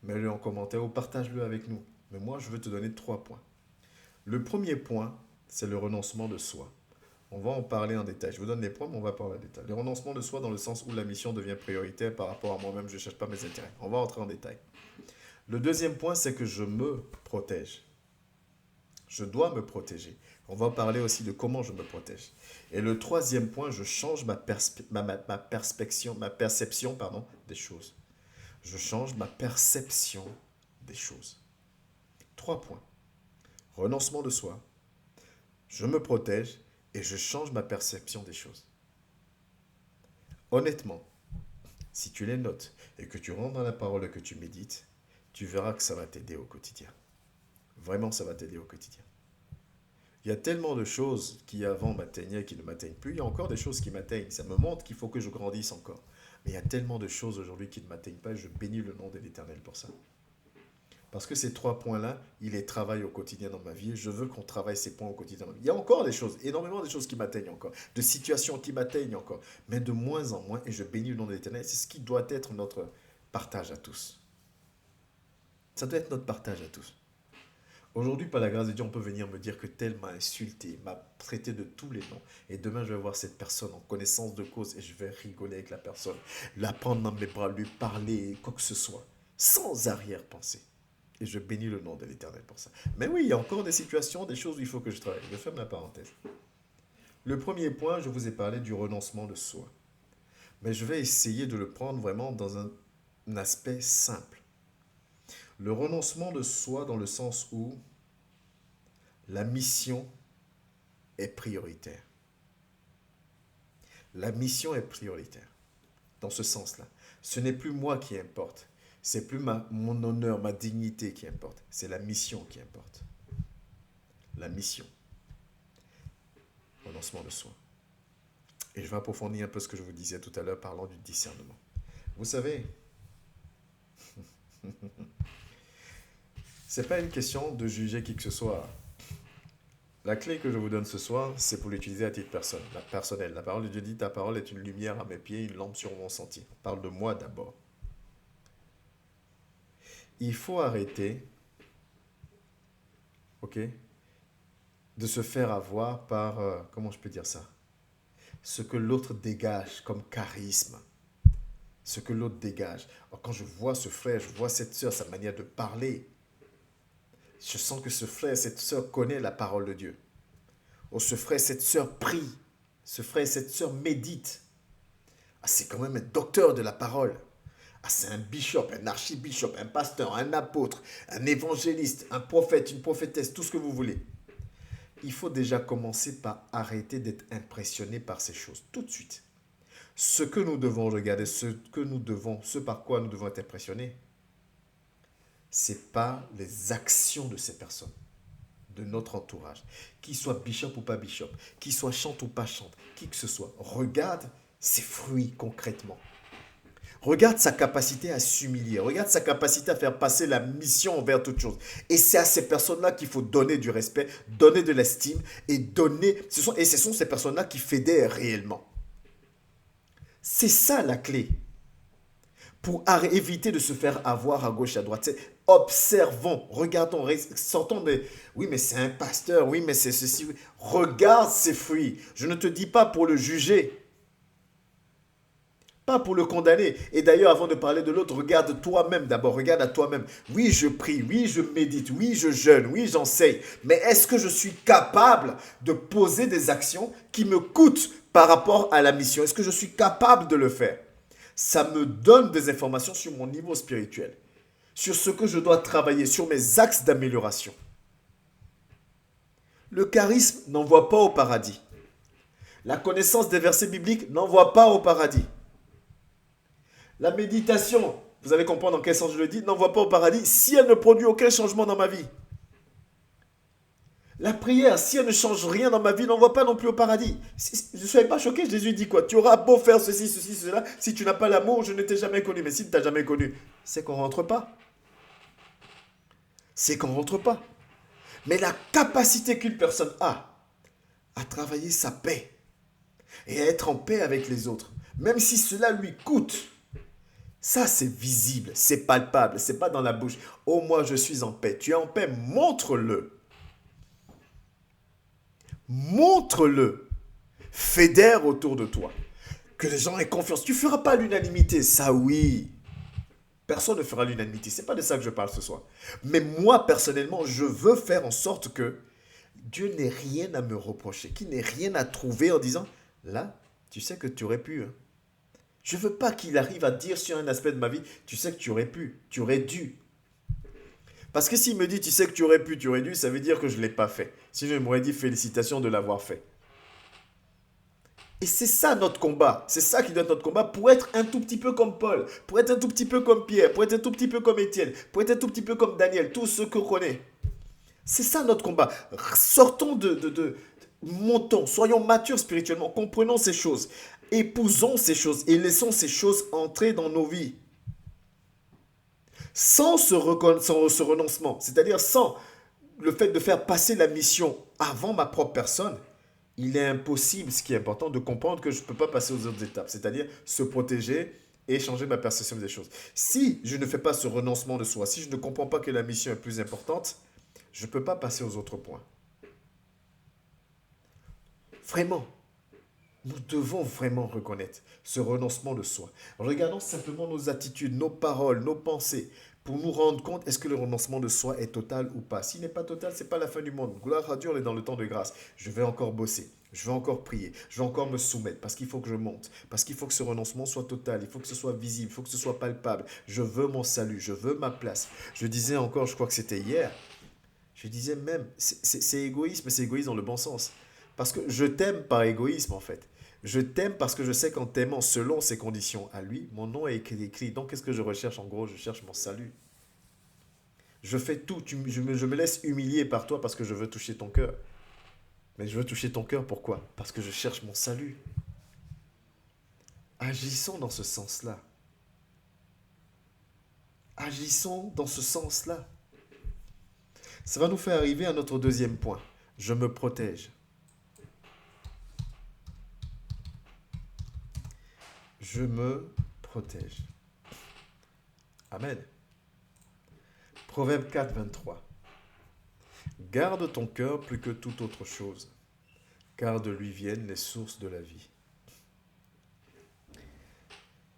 mets-le en commentaire ou partage-le avec nous. Mais moi, je veux te donner trois points. Le premier point, c'est le renoncement de soi. On va en parler en détail. Je vous donne les points, mais on va parler en détail. Le renoncement de soi dans le sens où la mission devient prioritaire par rapport à moi-même, je ne cherche pas mes intérêts. On va entrer en détail. Le deuxième point, c'est que je me protège. Je dois me protéger. On va parler aussi de comment je me protège. Et le troisième point, je change ma perception des choses. Je change ma perception des choses. 3 points. Renoncement de soi. Je me protège et je change ma perception des choses. Honnêtement, si tu les notes et que tu rentres dans la parole et que tu médites, tu verras que ça va t'aider au quotidien. Vraiment, ça va t'aider au quotidien. Il y a tellement de choses qui avant m'atteignaient et qui ne m'atteignent plus. Il y a encore des choses qui m'atteignent. Ça me montre qu'il faut que je grandisse encore. Mais il y a tellement de choses aujourd'hui qui ne m'atteignent pas et je bénis le nom de l'Éternel pour ça. Parce que ces 3 points-là, il les travaille au quotidien dans ma vie. Je veux qu'on travaille ces points au quotidien dans ma vie. Il y a encore des choses, énormément de choses qui m'atteignent encore, de situations qui m'atteignent encore, mais de moins en moins, et je bénis le nom de l'Éternel. C'est ce qui doit être notre partage à tous. Ça doit être notre partage à tous. Aujourd'hui, par la grâce de Dieu, on peut venir me dire que tel m'a insulté, m'a traité de tous les noms. Et demain, je vais voir cette personne en connaissance de cause et je vais rigoler avec la personne, la prendre dans mes bras, lui parler, quoi que ce soit, sans arrière-pensée. Et je bénis le nom de l'Éternel pour ça. Mais oui, il y a encore des situations, des choses où il faut que je travaille. Je ferme la parenthèse. Le premier point, je vous ai parlé du renoncement de soi. Mais je vais essayer de le prendre vraiment dans un aspect simple. Le renoncement de soi dans le sens où la mission est prioritaire. La mission est prioritaire. Dans ce sens-là. Ce n'est plus moi qui importe. C'est plus mon honneur, ma dignité qui importe. C'est la mission qui importe. La mission. Renoncement de soi. Et je vais approfondir un peu ce que je vous disais tout à l'heure parlant du discernement. Vous savez, ce n'est pas une question de juger qui que ce soit. La clé que je vous donne ce soir, c'est pour l'utiliser à titre personnel. La parole de Dieu dit, ta parole est une lumière à mes pieds, une lampe sur mon sentier. On parle de moi d'abord. Il faut arrêter, ok, de se faire avoir par, comment je peux dire ça, ce que l'autre dégage comme charisme, ce que l'autre dégage. Alors, quand je vois ce frère, je vois cette sœur, sa manière de parler, je sens que ce frère, cette sœur connaît la parole de Dieu. Oh, ce frère, cette sœur prie, ce frère, cette sœur médite. Ah, c'est quand même un docteur de la parole. Ah, c'est un bishop, un archibishop, un pasteur, un apôtre, un évangéliste, un prophète, une prophétesse, tout ce que vous voulez. Il faut déjà commencer par arrêter d'être impressionné par ces choses, tout de suite. Ce que nous devons regarder, ce par quoi nous devons être impressionnés, c'est pas les actions de ces personnes, de notre entourage. Qu'il soit bishop ou pas bishop, qu'il soit chante ou pas chante, qui que ce soit. Regarde ses fruits concrètement. Regarde sa capacité à s'humilier. Regarde sa capacité à faire passer la mission envers toute chose. Et c'est à ces personnes-là qu'il faut donner du respect, donner de l'estime et donner. Ce sont ces personnes-là qui fédèrent réellement. C'est ça la clé. Pour éviter de se faire avoir à gauche et à droite. Observons, regardons, sortons de... Oui, mais c'est un pasteur. Oui, mais c'est ceci. Regarde ses fruits. Je ne te dis pas pour le juger. Pas pour le condamner. Et d'ailleurs, avant de parler de l'autre, regarde toi-même d'abord, regarde à toi-même. Oui, je prie, oui, je médite, oui, je jeûne, oui, j'enseigne. Mais est-ce que je suis capable de poser des actions qui me coûtent par rapport à la mission? Est-ce que je suis capable de le faire? Ça me donne des informations sur mon niveau spirituel, sur ce que je dois travailler, sur mes axes d'amélioration. Le charisme n'envoie pas au paradis. La connaissance des versets bibliques n'envoie pas au paradis. La méditation, vous allez comprendre dans quel sens je le dis, n'envoie pas au paradis si elle ne produit aucun changement dans ma vie. La prière, si elle ne change rien dans ma vie, n'envoie pas non plus au paradis. Ne soyez pas choqués, Jésus dit quoi? Tu auras beau faire ceci, cela, si tu n'as pas l'amour, je ne t'ai jamais connu. Mais si tu ne t'as jamais connu, c'est qu'on ne rentre pas. C'est qu'on ne rentre pas. Mais la capacité qu'une personne a à travailler sa paix et à être en paix avec les autres, même si cela lui coûte, ça, c'est visible, c'est palpable, c'est pas dans la bouche. Oh, moi, je suis en paix. Tu es en paix, montre-le. Montre-le. fédère autour de toi. Que les gens aient confiance. Tu ne feras pas l'unanimité, ça oui. Personne ne fera l'unanimité. C'est pas de ça que je parle ce soir. Mais moi, personnellement, je veux faire en sorte que Dieu n'ait rien à me reprocher, qu'il n'ait rien à trouver en disant, là, tu sais que tu aurais pu. Hein. Je ne veux pas qu'il arrive à dire sur un aspect de ma vie, tu sais que tu aurais pu, tu aurais dû. Parce que s'il me dit, tu sais que tu aurais pu, tu aurais dû, ça veut dire que je ne l'ai pas fait. Sinon, il m'aurait dit, félicitations de l'avoir fait. Et c'est ça notre combat. C'est ça qui doit être notre combat pour être un tout petit peu comme Paul, pour être un tout petit peu comme Pierre, pour être un tout petit peu comme Étienne, pour être un tout petit peu comme Daniel, tous ceux que connaît. C'est ça notre combat. Sortons montons, soyons matures spirituellement, comprenons ces choses, épousons ces choses et laissons ces choses entrer dans nos vies. Sans ce renoncement, c'est-à-dire sans le fait de faire passer la mission avant ma propre personne, il est impossible, ce qui est important, de comprendre que je ne peux pas passer aux autres étapes, c'est-à-dire se protéger et changer ma perception des choses. Si je ne fais pas ce renoncement de soi, si je ne comprends pas que la mission est plus importante, je ne peux pas passer aux autres points. Vraiment, nous devons vraiment reconnaître ce renoncement de soi. Regardons simplement nos attitudes, nos paroles, nos pensées, pour nous rendre compte, est-ce que le renoncement de soi est total ou pas. S'il n'est pas total, ce n'est pas la fin du monde. Gloire à Dieu, on est dans le temps de grâce. Je vais encore bosser, je vais encore prier, je vais encore me soumettre, parce qu'il faut que je monte, parce qu'il faut que ce renoncement soit total, il faut que ce soit visible, il faut que ce soit palpable. Je veux mon salut, je veux ma place. Je disais encore, je crois que c'était hier, je disais même, c'est égoïsme, mais c'est égoïsme dans le bon sens. Parce que je t'aime par égoïsme en fait. Je t'aime parce que je sais qu'en t'aimant selon ses conditions à lui, mon nom est écrit. Donc qu'est-ce que je recherche en gros? Je cherche mon salut. Je fais tout, je me laisse humilier par toi parce que je veux toucher ton cœur. Mais je veux toucher ton cœur pourquoi? Parce que je cherche mon salut. Agissons dans ce sens-là. Agissons dans ce sens-là. Ça va nous faire arriver à notre deuxième point. Je me protège. Je me protège. Amen. Proverbe 4, 23. Garde ton cœur plus que toute autre chose, car de lui viennent les sources de la vie.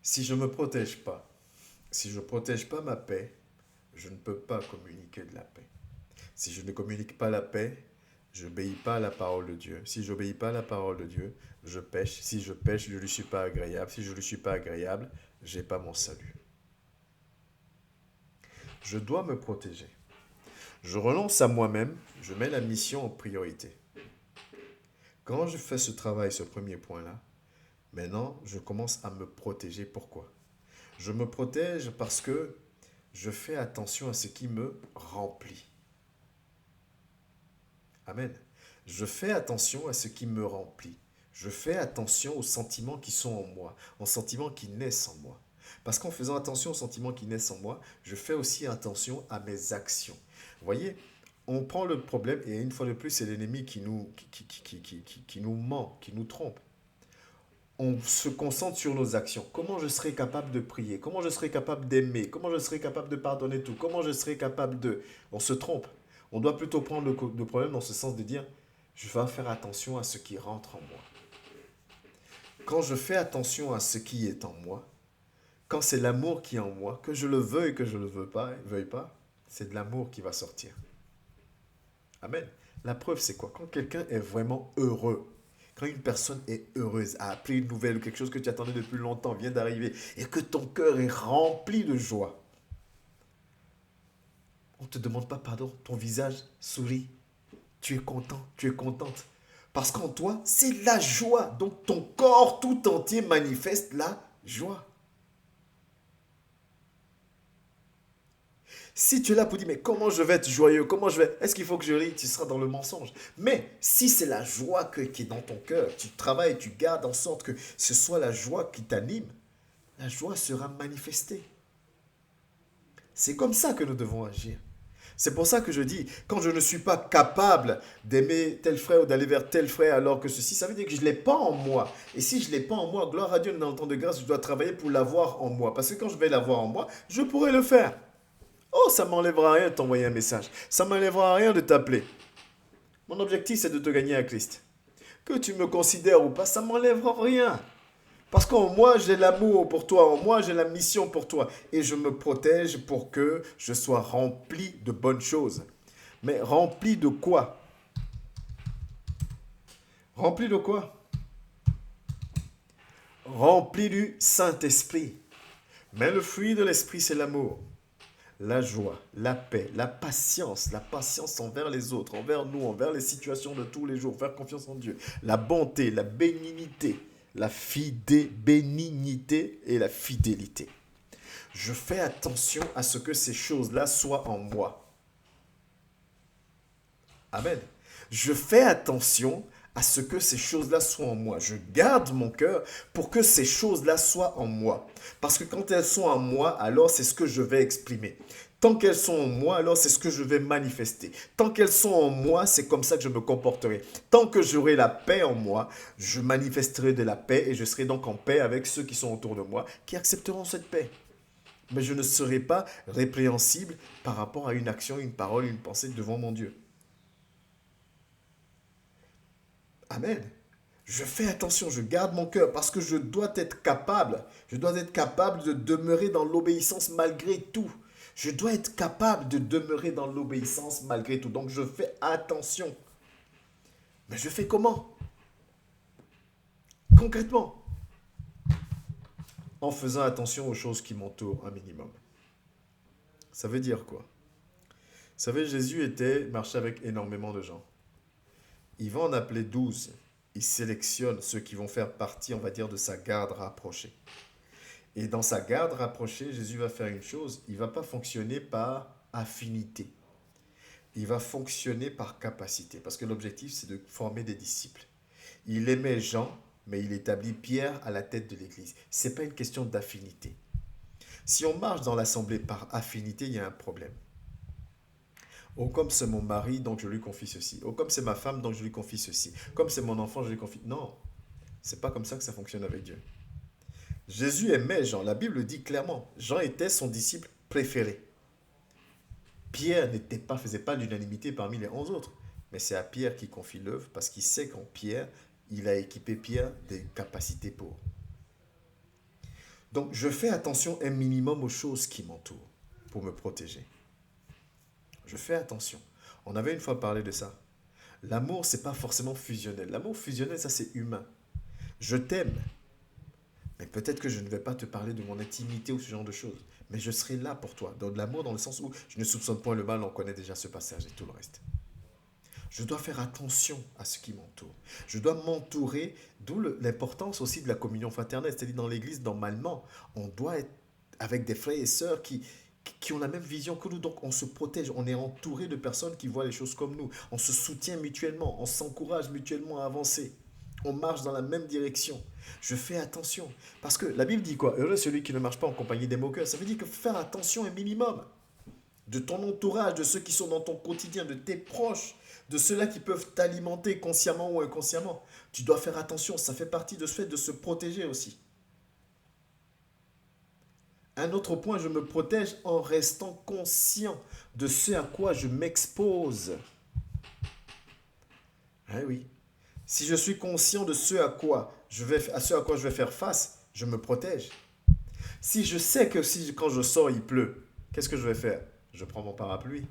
Si je ne me protège pas, si je ne protège pas ma paix, je ne peux pas communiquer de la paix. Si je ne communique pas la paix, je n'obéis pas à la parole de Dieu. Si je n'obéis pas à la parole de Dieu, je pêche. Si je pêche, je ne lui suis pas agréable. Si je ne lui suis pas agréable, je n'ai pas mon salut. Je dois me protéger. Je renonce à moi-même, je mets la mission en priorité. Quand je fais ce travail, ce premier point-là, maintenant, je commence à me protéger. Pourquoi? Je me protège parce que je fais attention à ce qui me remplit. Amen. Je fais attention à ce qui me remplit. Je fais attention aux sentiments qui sont en moi, aux sentiments qui naissent en moi. Parce qu'en faisant attention aux sentiments qui naissent en moi, je fais aussi attention à mes actions. Vous voyez, on prend le problème et une fois de plus, c'est l'ennemi qui nous ment, qui nous trompe. On se concentre sur nos actions. Comment je serai capable de prier? Comment je serai capable d'aimer? Comment je serai capable de pardonner tout? Comment je serai capable de... On se trompe. On doit plutôt prendre le problème dans ce sens de dire, je vais faire attention à ce qui rentre en moi. Quand je fais attention à ce qui est en moi, quand c'est l'amour qui est en moi, que je le veuille, que je ne le veuille pas, c'est de l'amour qui va sortir. Amen. La preuve, c'est quoi? Quand quelqu'un est vraiment heureux, quand une personne est heureuse, a appris une nouvelle ou quelque chose que tu attendais depuis longtemps vient d'arriver et que ton cœur est rempli de joie, on ne te demande pas pardon, ton visage sourit, tu es content, tu es contente. Parce qu'en toi, c'est la joie. Donc ton corps tout entier manifeste la joie. Si tu es là pour dire, mais comment je vais être joyeux, est-ce qu'il faut que je rie? Tu seras dans le mensonge. Mais si c'est la joie qui est dans ton cœur, tu travailles, tu gardes en sorte que ce soit la joie qui t'anime, la joie sera manifestée. C'est comme ça que nous devons agir. C'est pour ça que je dis, quand je ne suis pas capable d'aimer tel frère ou d'aller vers tel frère alors que ceci, ça veut dire que je ne l'ai pas en moi. Et si je ne l'ai pas en moi, gloire à Dieu, dans le temps de grâce, je dois travailler pour l'avoir en moi. Parce que quand je vais l'avoir en moi, je pourrai le faire. Oh, ça ne m'enlèvera rien de t'envoyer un message. Ça ne m'enlèvera rien de t'appeler. Mon objectif, c'est de te gagner à Christ. Que tu me considères ou pas, ça m'enlèvera rien. Parce qu'en moi, j'ai l'amour pour toi, en moi, j'ai la mission pour toi. Et je me protège pour que je sois rempli de bonnes choses. Mais rempli de quoi? Rempli de quoi? Rempli du Saint-Esprit. Mais le fruit de l'Esprit, c'est l'amour, la joie, la paix, la patience envers les autres, envers nous, envers les situations de tous les jours, faire confiance en Dieu, la bonté, la bénignité, bénignité et la fidélité. Je fais attention à ce que ces choses-là soient en moi. Amen. Je fais attention à ce que ces choses-là soient en moi. Je garde mon cœur pour que ces choses-là soient en moi. Parce que quand elles sont en moi, alors c'est ce que je vais exprimer. Tant qu'elles sont en moi, alors c'est ce que je vais manifester. Tant qu'elles sont en moi, c'est comme ça que je me comporterai. Tant que j'aurai la paix en moi, je manifesterai de la paix et je serai donc en paix avec ceux qui sont autour de moi, qui accepteront cette paix. Mais je ne serai pas répréhensible par rapport à une action, une parole, une pensée devant mon Dieu. Amen. Je fais attention, je garde mon cœur parce que je dois être capable de demeurer dans l'obéissance malgré tout. Je dois être capable de demeurer dans l'obéissance malgré tout. Donc je fais attention. Mais je fais comment? Concrètement, en faisant attention aux choses qui m'entourent un minimum. Ça veut dire quoi? Vous savez, marchait avec énormément de gens. Il va en appeler 12. Il sélectionne ceux qui vont faire partie, on va dire, de sa garde rapprochée. Et dans sa garde rapprochée, Jésus va faire une chose. Il ne va pas fonctionner par affinité. Il va fonctionner par capacité. Parce que l'objectif, c'est de former des disciples. Il aimait Jean, mais il établit Pierre à la tête de l'Église. Ce n'est pas une question d'affinité. Si on marche dans l'assemblée par affinité, il y a un problème. Oh, comme c'est mon mari, donc je lui confie ceci. Oh, comme c'est ma femme, donc je lui confie ceci. Comme c'est mon enfant, je lui confie. Non, c'est pas comme ça que ça fonctionne avec Dieu. Jésus aimait Jean. La Bible dit clairement. Jean était son disciple préféré. Pierre faisait pas l'unanimité parmi les 11 autres. Mais c'est à Pierre qu'il confie l'œuvre parce qu'il sait qu'en Pierre, il a équipé Pierre des capacités pour. Donc, je fais attention un minimum aux choses qui m'entourent pour me protéger. Je fais attention. On avait une fois parlé de ça. L'amour, c'est pas forcément fusionnel. L'amour fusionnel, ça c'est humain. Je t'aime, mais peut-être que je ne vais pas te parler de mon intimité ou ce genre de choses. Mais je serai là pour toi. Dans l'amour, dans le sens où je ne soupçonne point le mal, on connaît déjà ce passage et tout le reste. Je dois faire attention à ce qui m'entoure. Je dois m'entourer, d'où l'importance aussi de la communion fraternelle. C'est-à-dire dans l'église, normalement, on doit être avec des frères et sœurs qui ont la même vision que nous. Donc on se protège, on est entouré de personnes qui voient les choses comme nous. On se soutient mutuellement, on s'encourage mutuellement à avancer. On marche dans la même direction. Je fais attention. Parce que la Bible dit quoi? Heureux celui qui ne marche pas en compagnie des moqueurs. Ça veut dire que faire attention un minimum de ton entourage, de ceux qui sont dans ton quotidien, de tes proches, de ceux-là qui peuvent t'alimenter consciemment ou inconsciemment. Tu dois faire attention, ça fait partie de ce fait de se protéger aussi. Un autre point, je me protège en restant conscient de ce à quoi je m'expose. Ah oui. Si je suis conscient de ce à quoi je vais faire face, je me protège. Si je sais que quand je sors, il pleut, qu'est-ce que je vais faire? Je prends mon parapluie.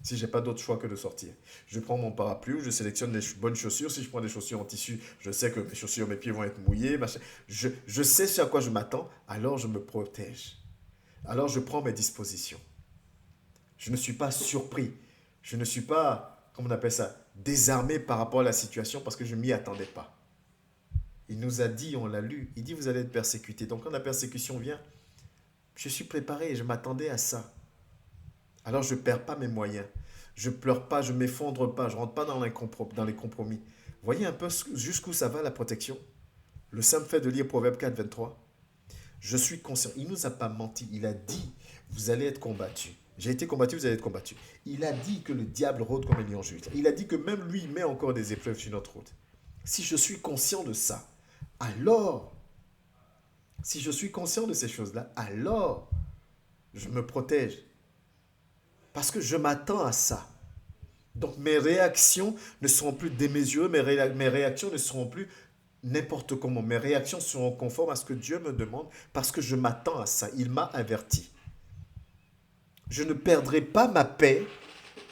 Si je n'ai pas d'autre choix que de sortir. Je prends mon parapluie, je sélectionne les bonnes chaussures. Si je prends des chaussures en tissu, je sais que mes pieds vont être mouillés. Je sais ce à quoi je m'attends, alors je me protège. Alors je prends mes dispositions. Je ne suis pas surpris. Je ne suis pas, comment on appelle ça, désarmé par rapport à la situation parce que je ne m'y attendais pas. Il nous a dit, on l'a lu, il dit vous allez être persécutés. Donc quand la persécution vient, je suis préparé et je m'attendais à ça. Alors je ne perds pas mes moyens. Je ne pleure pas, je ne m'effondre pas, je ne rentre pas dans les compromis. Voyez un peu jusqu'où ça va la protection. Le simple fait de lire Proverbe 4, 23. Je suis conscient. Il ne nous a pas menti. Il a dit, vous allez être combattus. J'ai été combattu, vous allez être combattus. Il a dit que le diable rôde comme un lion juste. Il a dit que même lui met encore des épreuves sur notre route. Si je suis conscient de ça, alors, si je suis conscient de ces choses-là, alors, je me protège. Parce que je m'attends à ça. Donc mes réactions ne seront plus démesurées, mes réactions ne seront plus n'importe comment. Mes réactions seront conformes à ce que Dieu me demande parce que je m'attends à ça. Il m'a averti. Je ne perdrai pas ma paix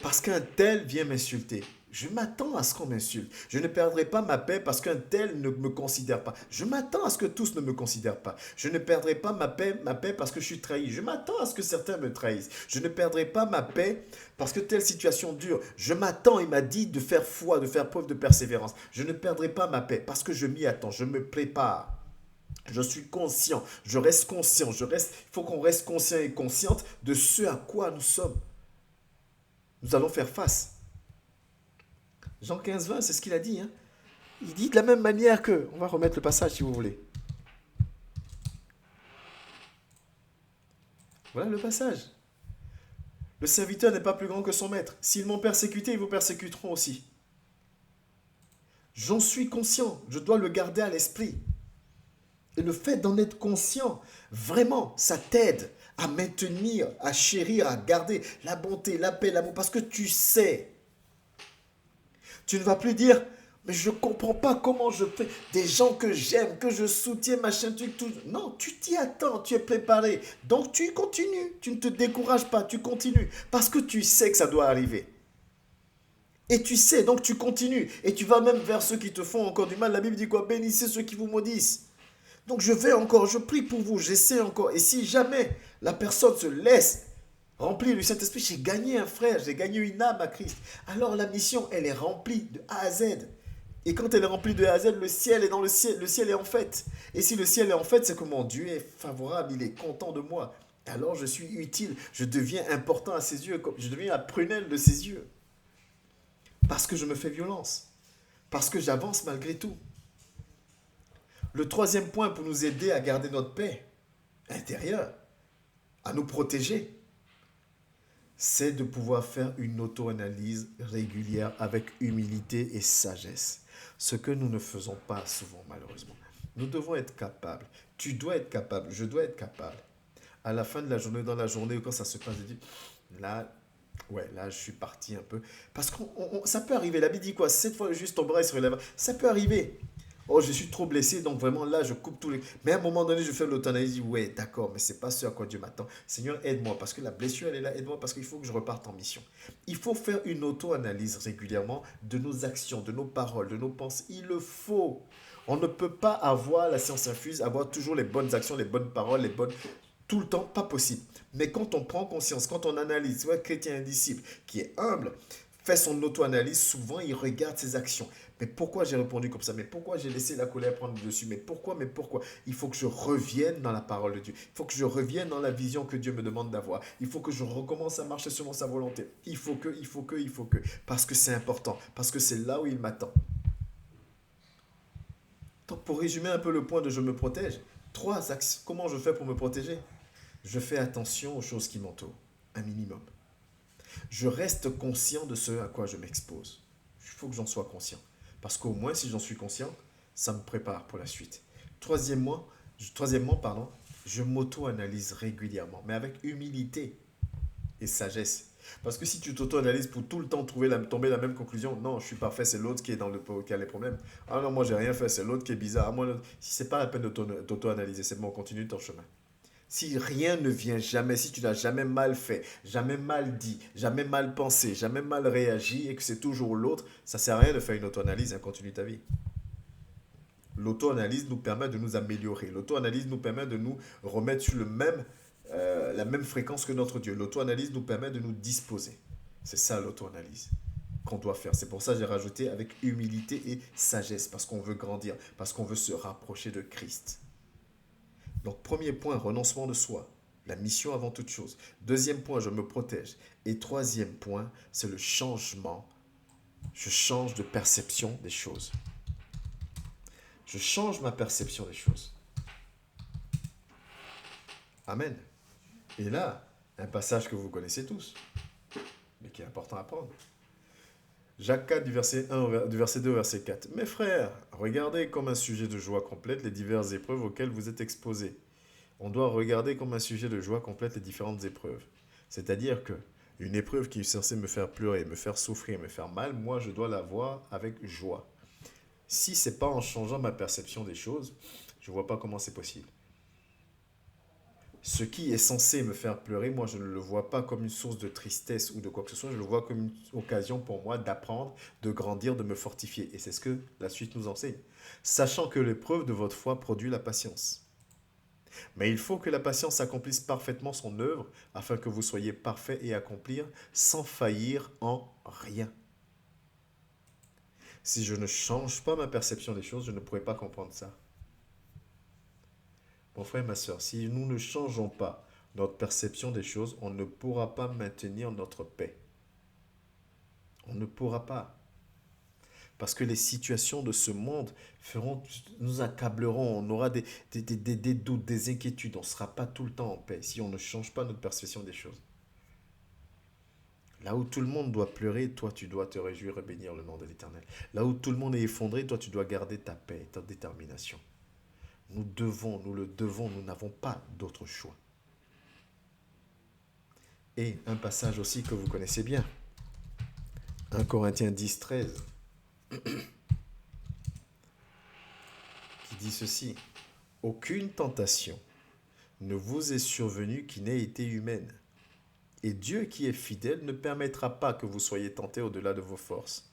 parce qu'un tel vient m'insulter. Je m'attends à ce qu'on m'insulte. Je ne perdrai pas ma paix parce qu'un tel ne me considère pas. Je m'attends à ce que tous ne me considèrent pas. Je ne perdrai pas ma paix parce que je suis trahi. Je m'attends à ce que certains me trahissent. Je ne perdrai pas ma paix parce que telle situation dure. Je m'attends, il m'a dit, de faire foi, de faire preuve de persévérance. Je ne perdrai pas ma paix parce que je m'y attends. Je me prépare. Je suis conscient. Je reste conscient. Il faut qu'on reste conscient et consciente de ce à quoi nous sommes. Nous allons faire face. Jean 15, 20, c'est ce qu'il a dit. Hein. Il dit de la même manière que... On va remettre le passage si vous voulez. Voilà le passage. Le serviteur n'est pas plus grand que son maître. S'ils m'ont persécuté, ils vous persécuteront aussi. J'en suis conscient. Je dois le garder à l'esprit. Et le fait d'en être conscient, vraiment, ça t'aide à maintenir, à chérir, à garder la bonté, la paix, l'amour. Parce que tu sais. Tu ne vas plus dire, mais je ne comprends pas comment je fais. Des gens que j'aime, que je soutiens, machin, tout. Non, tu t'y attends, tu es préparé. Donc tu continues, tu ne te décourages pas, tu continues. Parce que tu sais que ça doit arriver. Et tu sais, donc tu continues. Et tu vas même vers ceux qui te font encore du mal. La Bible dit quoi? Bénissez ceux qui vous maudissent. Donc je vais encore, je prie pour vous, j'essaie encore. Et si jamais la personne se laisse remplir du Saint-Esprit, j'ai gagné un frère, j'ai gagné une âme à Christ. Alors la mission, elle est remplie de A à Z. Et quand elle est remplie de A à Z, le ciel est dans le ciel est en fait. Et si le ciel est en fait, c'est que mon Dieu est favorable, il est content de moi. Alors je suis utile, je deviens important à ses yeux, je deviens la prunelle de ses yeux. Parce que je me fais violence. Parce que j'avance malgré tout. Le troisième point pour nous aider à garder notre paix intérieure, à nous protéger, c'est de pouvoir faire une auto-analyse régulière avec humilité et sagesse. Ce que nous ne faisons pas souvent, malheureusement. Nous devons être capables. Tu dois être capable. Je dois être capable. À la fin de la journée, dans la journée, quand ça se passe, je dis, là, ouais, là, je suis parti un peu. Parce que ça peut arriver. La Bible dit quoi? 7 fois juste ton bras se relève. Ça peut arriver. Oh, je suis trop blessé, donc vraiment là, je coupe tous les... Mais à un moment donné, je fais l'auto-analyse, je dis, ouais, d'accord, mais c'est pas ce à quoi Dieu m'attend. Seigneur, aide-moi, parce que la blessure, elle est là, aide-moi, parce qu'il faut que je reparte en mission. Il faut faire une auto-analyse régulièrement de nos actions, de nos paroles, de nos pensées. Il le faut. On ne peut pas avoir la science infuse, avoir toujours les bonnes actions, les bonnes paroles, les bonnes... Tout le temps, pas possible. Mais quand on prend conscience, quand on analyse, soit chrétien, un disciple qui est humble, fait son auto-analyse, souvent il regarde ses actions. Mais pourquoi j'ai répondu comme ça? Mais pourquoi j'ai laissé la colère prendre le dessus? Mais pourquoi? Mais pourquoi? Il faut que je revienne dans la parole de Dieu. Il faut que je revienne dans la vision que Dieu me demande d'avoir. Il faut que je recommence à marcher selon sa volonté. Il faut que. Parce que c'est important. Parce que c'est là où il m'attend. Donc pour résumer un peu le point de je me protège, 3 axes. Comment je fais pour me protéger? Je fais attention aux choses qui m'entourent. Un minimum. Je reste conscient de ce à quoi je m'expose. Il faut que j'en sois conscient. Parce qu'au moins, si j'en suis conscient, ça me prépare pour la suite. Troisièmement, je m'auto-analyse régulièrement, mais avec humilité et sagesse. Parce que si tu t'auto-analyses pour tout le temps tomber la même conclusion, non, je suis parfait, c'est l'autre qui est qui a les problèmes. Ah non, moi j'ai rien fait, c'est l'autre qui est bizarre. Ah, moi, si c'est pas la peine de t'auto-analyser, c'est bon, continue ton chemin. Si rien ne vient jamais, si tu n'as jamais mal fait, jamais mal dit, jamais mal pensé, jamais mal réagi et que c'est toujours l'autre, ça ne sert à rien de faire une auto-analyse et continue ta vie. L'auto-analyse nous permet de nous améliorer. L'auto-analyse nous permet de nous remettre sur la même fréquence que notre Dieu. L'auto-analyse nous permet de nous disposer. C'est ça l'auto-analyse qu'on doit faire. C'est pour ça que j'ai rajouté avec humilité et sagesse, parce qu'on veut grandir, parce qu'on veut se rapprocher de Christ. Donc, premier point, renoncement de soi. La mission avant toute chose. Deuxième point, je me protège. Et troisième point, c'est le changement. Je change de perception des choses. Je change ma perception des choses. Amen. Et là, un passage que vous connaissez tous, mais qui est important à prendre. Jacques 4, du verset 2 au verset 4. Mes frères, regardez comme un sujet de joie complète les diverses épreuves auxquelles vous êtes exposés. On doit regarder comme un sujet de joie complète les différentes épreuves. C'est-à-dire que Une épreuve qui est censée me faire pleurer, me faire souffrir, me faire mal, moi je dois la voir avec joie. Si c'est pas en changeant ma perception des choses, je vois pas comment c'est possible. Ce qui est censé me faire pleurer, moi je ne le vois pas comme une source de tristesse ou de quoi que ce soit, je le vois comme une occasion pour moi d'apprendre, de grandir, de me fortifier. Et c'est ce que la suite nous enseigne. Sachant que l'épreuve de votre foi produit la patience. Mais il faut que la patience accomplisse parfaitement son œuvre afin que vous soyez parfaits et accomplir sans faillir en rien. Si je ne change pas ma perception des choses, je ne pourrai pas comprendre ça. Mon frère et ma soeur, si nous ne changeons pas notre perception des choses, on ne pourra pas maintenir notre paix. On ne pourra pas. Parce que les situations de ce monde nous accableront, on aura des doutes, des inquiétudes, on ne sera pas tout le temps en paix si on ne change pas notre perception des choses. Là où tout le monde doit pleurer, toi tu dois te réjouir et bénir le nom de l'Éternel. Là où tout le monde est effondré, toi tu dois garder ta paix et ta détermination. Nous le devons, nous n'avons pas d'autre choix. Et un passage aussi que vous connaissez bien. 1 Corinthiens 10, 13, qui dit ceci. Aucune tentation ne vous est survenue qui n'ait été humaine. Et Dieu qui est fidèle ne permettra pas que vous soyez tentés au-delà de vos forces.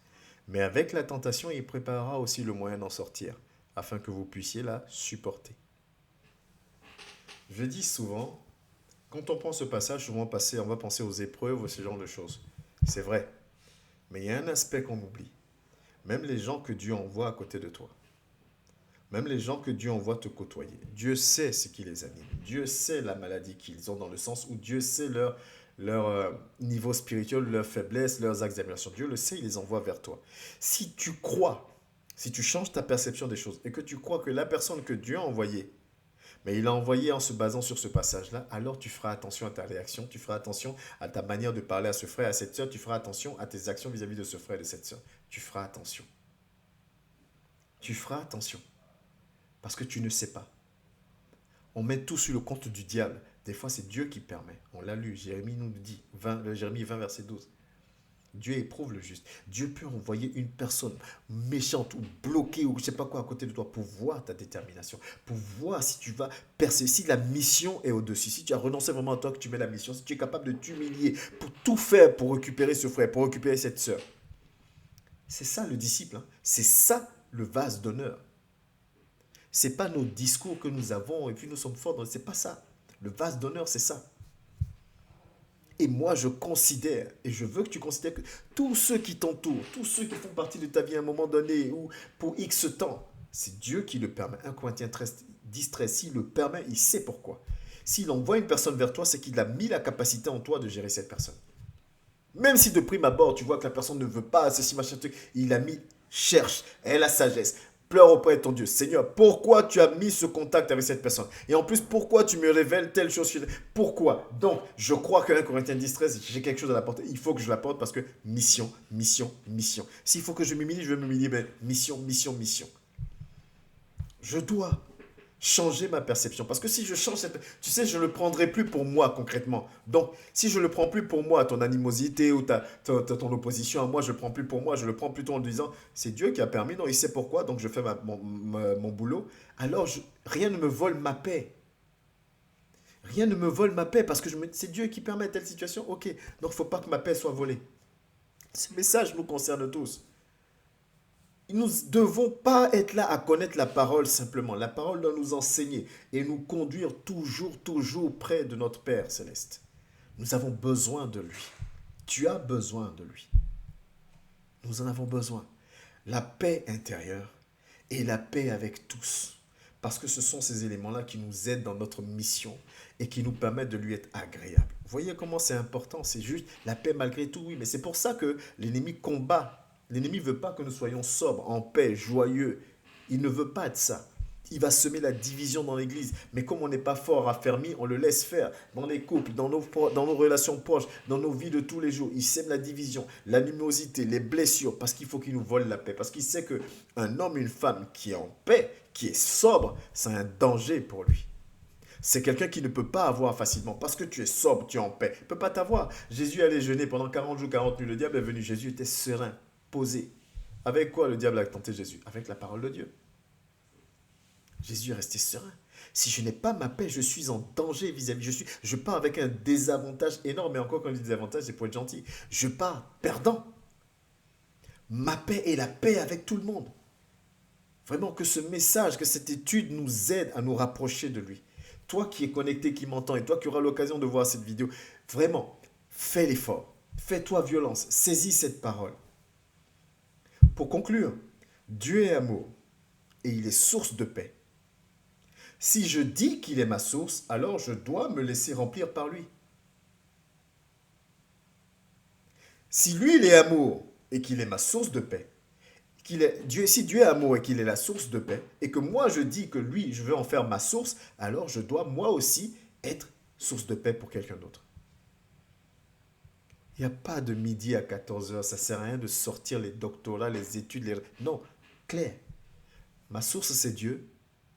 Mais avec la tentation, il préparera aussi le moyen d'en sortir, afin que vous puissiez la supporter. Je dis souvent, quand on prend ce passage, souvent on va penser aux épreuves ou ce genre de choses. C'est vrai. Mais il y a un aspect qu'on oublie. Même les gens que Dieu envoie à côté de toi. Même les gens que Dieu envoie te côtoyer. Dieu sait ce qui les anime. Dieu sait la maladie qu'ils ont dans le sens où Dieu sait leur niveau spirituel, leurs faiblesses, leurs axes d'amélioration. Dieu le sait, il les envoie vers toi. Si tu crois, si tu changes ta perception des choses et que tu crois que la personne que Dieu a envoyée, mais il a envoyé en se basant sur ce passage-là, alors tu feras attention à ta réaction, tu feras attention à ta manière de parler à ce frère, à cette soeur, tu feras attention à tes actions vis-à-vis de ce frère et de cette soeur. Tu feras attention. Tu feras attention. Parce que tu ne sais pas. On met tout sur le compte du diable. Des fois, c'est Dieu qui permet. On l'a lu, Jérémie nous le dit, Jérémie 20, verset 12. Dieu éprouve le juste. Dieu peut envoyer une personne méchante ou bloquée ou je ne sais pas quoi à côté de toi pour voir ta détermination, pour voir si tu vas percer, si la mission est au-dessus, si tu as renoncé vraiment à toi, que tu mets la mission, si tu es capable de t'humilier pour tout faire pour récupérer ce frère, pour récupérer cette sœur. C'est ça le disciple, hein. C'est ça le vase d'honneur. Ce n'est pas nos discours que nous avons et puis nous sommes forts, ce n'est pas ça. Le vase d'honneur, c'est ça. Et moi, je considère, et je veux que tu considères que tous ceux qui t'entourent, tous ceux qui font partie de ta vie à un moment donné ou pour X temps, c'est Dieu qui le permet. 1 Corinthiens 10, 13, s'il le permet, il sait pourquoi. S'il envoie une personne vers toi, c'est qu'il a mis la capacité en toi de gérer cette personne. Même si de prime abord, tu vois que la personne ne veut pas, ceci, machin, truc, il a mis, cherche, aie la sagesse. Pleure auprès de ton Dieu. Seigneur, pourquoi tu as mis ce contact avec cette personne? Et en plus, pourquoi tu me révèles telle chose? Pourquoi? Donc, je crois que 1 Corinthiens 10, 13, j'ai quelque chose à l'apporter. Il faut que je l'apporte parce que mission, mission, mission. S'il faut que je m'humilie, je vais m'humilier. Mais mission, mission, mission. Je dois changer ma perception. Parce que si je change cette... Tu sais, je ne le prendrai plus pour moi concrètement. Donc, si je ne le prends plus pour moi, ton animosité ou ton opposition à moi, je ne le prends plus pour moi, je le prends plutôt en disant, c'est Dieu qui a permis, non, il sait pourquoi, donc je fais mon boulot. Alors, rien ne me vole ma paix. Rien ne me vole ma paix parce que c'est Dieu qui permet telle situation. Ok, donc il ne faut pas que ma paix soit volée. Ce message nous concerne tous. Nous ne devons pas être là à connaître la parole simplement. La parole doit nous enseigner et nous conduire toujours, toujours près de notre Père céleste. Nous avons besoin de lui. Tu as besoin de lui. Nous en avons besoin. La paix intérieure et la paix avec tous. Parce que ce sont ces éléments-là qui nous aident dans notre mission et qui nous permettent de lui être agréables. Vous voyez comment c'est important, c'est juste la paix malgré tout, oui, mais c'est pour ça que l'ennemi combat. L'ennemi ne veut pas que nous soyons sobres, en paix, joyeux. Il ne veut pas de ça. Il va semer la division dans l'église. Mais comme on n'est pas fort, affermi, on le laisse faire. Dans les couples, dans nos relations proches, dans nos vies de tous les jours. Il sème la division, l'animosité, les blessures, parce qu'il faut qu'il nous vole la paix. Parce qu'il sait qu'un homme, une femme qui est en paix, qui est sobre, c'est un danger pour lui. C'est quelqu'un qui ne peut pas avoir facilement parce que tu es sobre, tu es en paix. Il ne peut pas t'avoir. Jésus allait jeûner pendant 40 jours, 40 nuits. Le diable est venu. Jésus était serein, posé. Avec quoi le diable a tenté Jésus? Avec la parole de Dieu. Jésus est resté serein. Si je n'ai pas ma paix, je suis en danger vis-à-vis. Je pars avec un désavantage énorme. Et encore, quand je dis désavantage, c'est pour être gentil. Je pars perdant. Ma paix est la paix avec tout le monde. Vraiment que ce message, que cette étude nous aide à nous rapprocher de lui. Toi qui es connecté, qui m'entends, et toi qui auras l'occasion de voir cette vidéo, vraiment, fais l'effort. Fais-toi violence. Saisis cette parole. Pour conclure, Dieu est amour et il est source de paix. Si je dis qu'il est ma source, alors je dois me laisser remplir par lui. Si lui, il est amour et qu'il est ma source de paix, si Dieu est amour et qu'il est la source de paix, et que moi je dis que lui, je veux en faire ma source, alors je dois moi aussi être source de paix pour quelqu'un d'autre. Il n'y a pas de midi à 14 heures, ça ne sert à rien de sortir les doctorats, les études, Non, clair. Ma source c'est Dieu,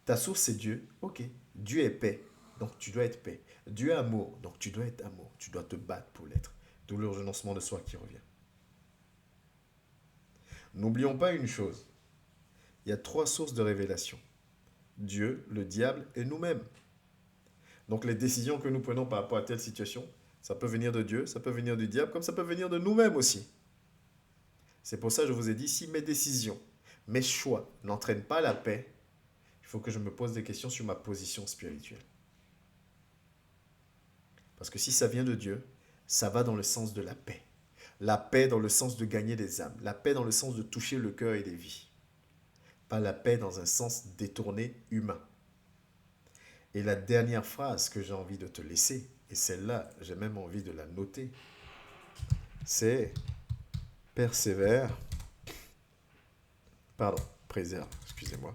ta source c'est Dieu, ok. Dieu est paix, donc tu dois être paix. Dieu est amour, donc tu dois être amour. Tu dois te battre pour l'être. D'où le renoncement de soi qui revient. N'oublions pas une chose. Il y a 3 sources de révélation. Dieu, le diable et nous-mêmes. Donc les décisions que nous prenons par rapport à telle situation, ça peut venir de Dieu, ça peut venir du diable, comme ça peut venir de nous-mêmes aussi. C'est pour ça que je vous ai dit, si mes décisions, mes choix n'entraînent pas la paix, il faut que je me pose des questions sur ma position spirituelle. Parce que si ça vient de Dieu, ça va dans le sens de la paix. La paix dans le sens de gagner des âmes. La paix dans le sens de toucher le cœur et les vies. Pas la paix dans un sens détourné humain. Et la dernière phrase que j'ai envie de te laisser, et celle-là, j'ai même envie de la noter, c'est persévère, préserve, excusez-moi.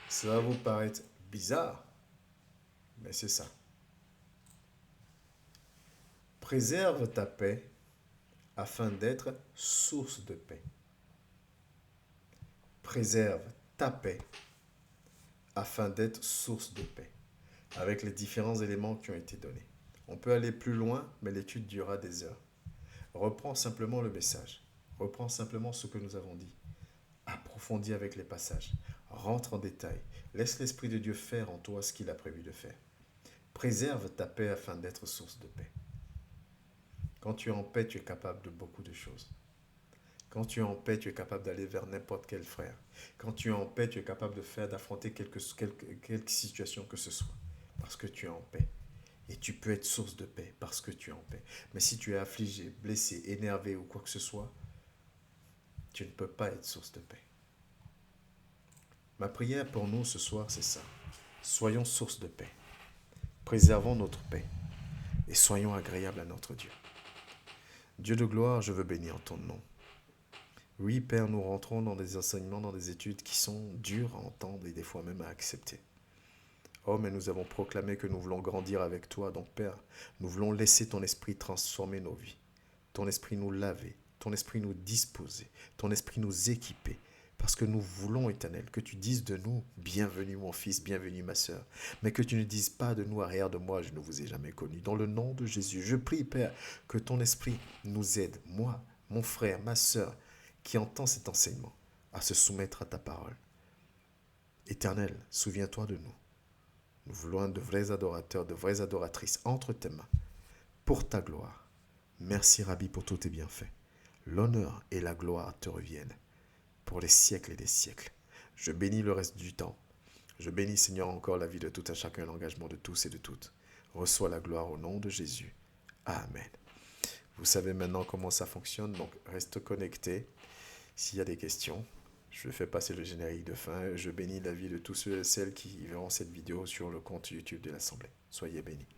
Ça va vous paraître bizarre, mais c'est ça. Préserve ta paix afin d'être source de paix. Préserve ta paix afin d'être source de paix, avec les différents éléments qui ont été donnés. On peut aller plus loin, mais l'étude durera des heures. Reprends simplement le message. Reprends simplement ce que nous avons dit. Approfondis avec les passages. Rentre en détail. Laisse l'Esprit de Dieu faire en toi ce qu'il a prévu de faire. Préserve ta paix afin d'être source de paix. Quand tu es en paix, tu es capable de beaucoup de choses. Quand tu es en paix, tu es capable d'aller vers n'importe quel frère. Quand tu es en paix, tu es capable d'affronter quelque situation que ce soit. Parce que tu es en paix. Et tu peux être source de paix parce que tu es en paix. Mais si tu es affligé, blessé, énervé ou quoi que ce soit, tu ne peux pas être source de paix. Ma prière pour nous ce soir, c'est ça. Soyons source de paix. Préservons notre paix. Et soyons agréables à notre Dieu. Dieu de gloire, je veux bénir ton nom. Oui, Père, nous rentrons dans des enseignements, dans des études qui sont dures à entendre et des fois même à accepter. Oh, mais nous avons proclamé que nous voulons grandir avec toi. Donc, Père, nous voulons laisser ton esprit transformer nos vies. Ton esprit nous laver, ton esprit nous disposer, ton esprit nous équiper. Parce que nous voulons, Éternel, que tu dises de nous, bienvenue mon fils, bienvenue ma sœur. Mais que tu ne dises pas de nous, arrière de moi, je ne vous ai jamais connu. Dans le nom de Jésus, je prie, Père, que ton esprit nous aide, moi, mon frère, ma sœur, qui entend cet enseignement, à se soumettre à ta parole. Éternel, souviens-toi de nous. Nous voulons de vrais adorateurs, de vraies adoratrices entre tes mains, pour ta gloire. Merci, Rabbi, pour tous tes bienfaits. L'honneur et la gloire te reviennent pour les siècles et des siècles. Je bénis le reste du temps. Je bénis, Seigneur, encore la vie de tout à chacun, l'engagement de tous et de toutes. Reçois la gloire au nom de Jésus. Amen. Vous savez maintenant comment ça fonctionne, donc reste connecté. S'il y a des questions, je fais passer le générique de fin. Je bénis la vie de tous ceux et celles qui verront cette vidéo sur le compte YouTube de l'Assemblée. Soyez bénis.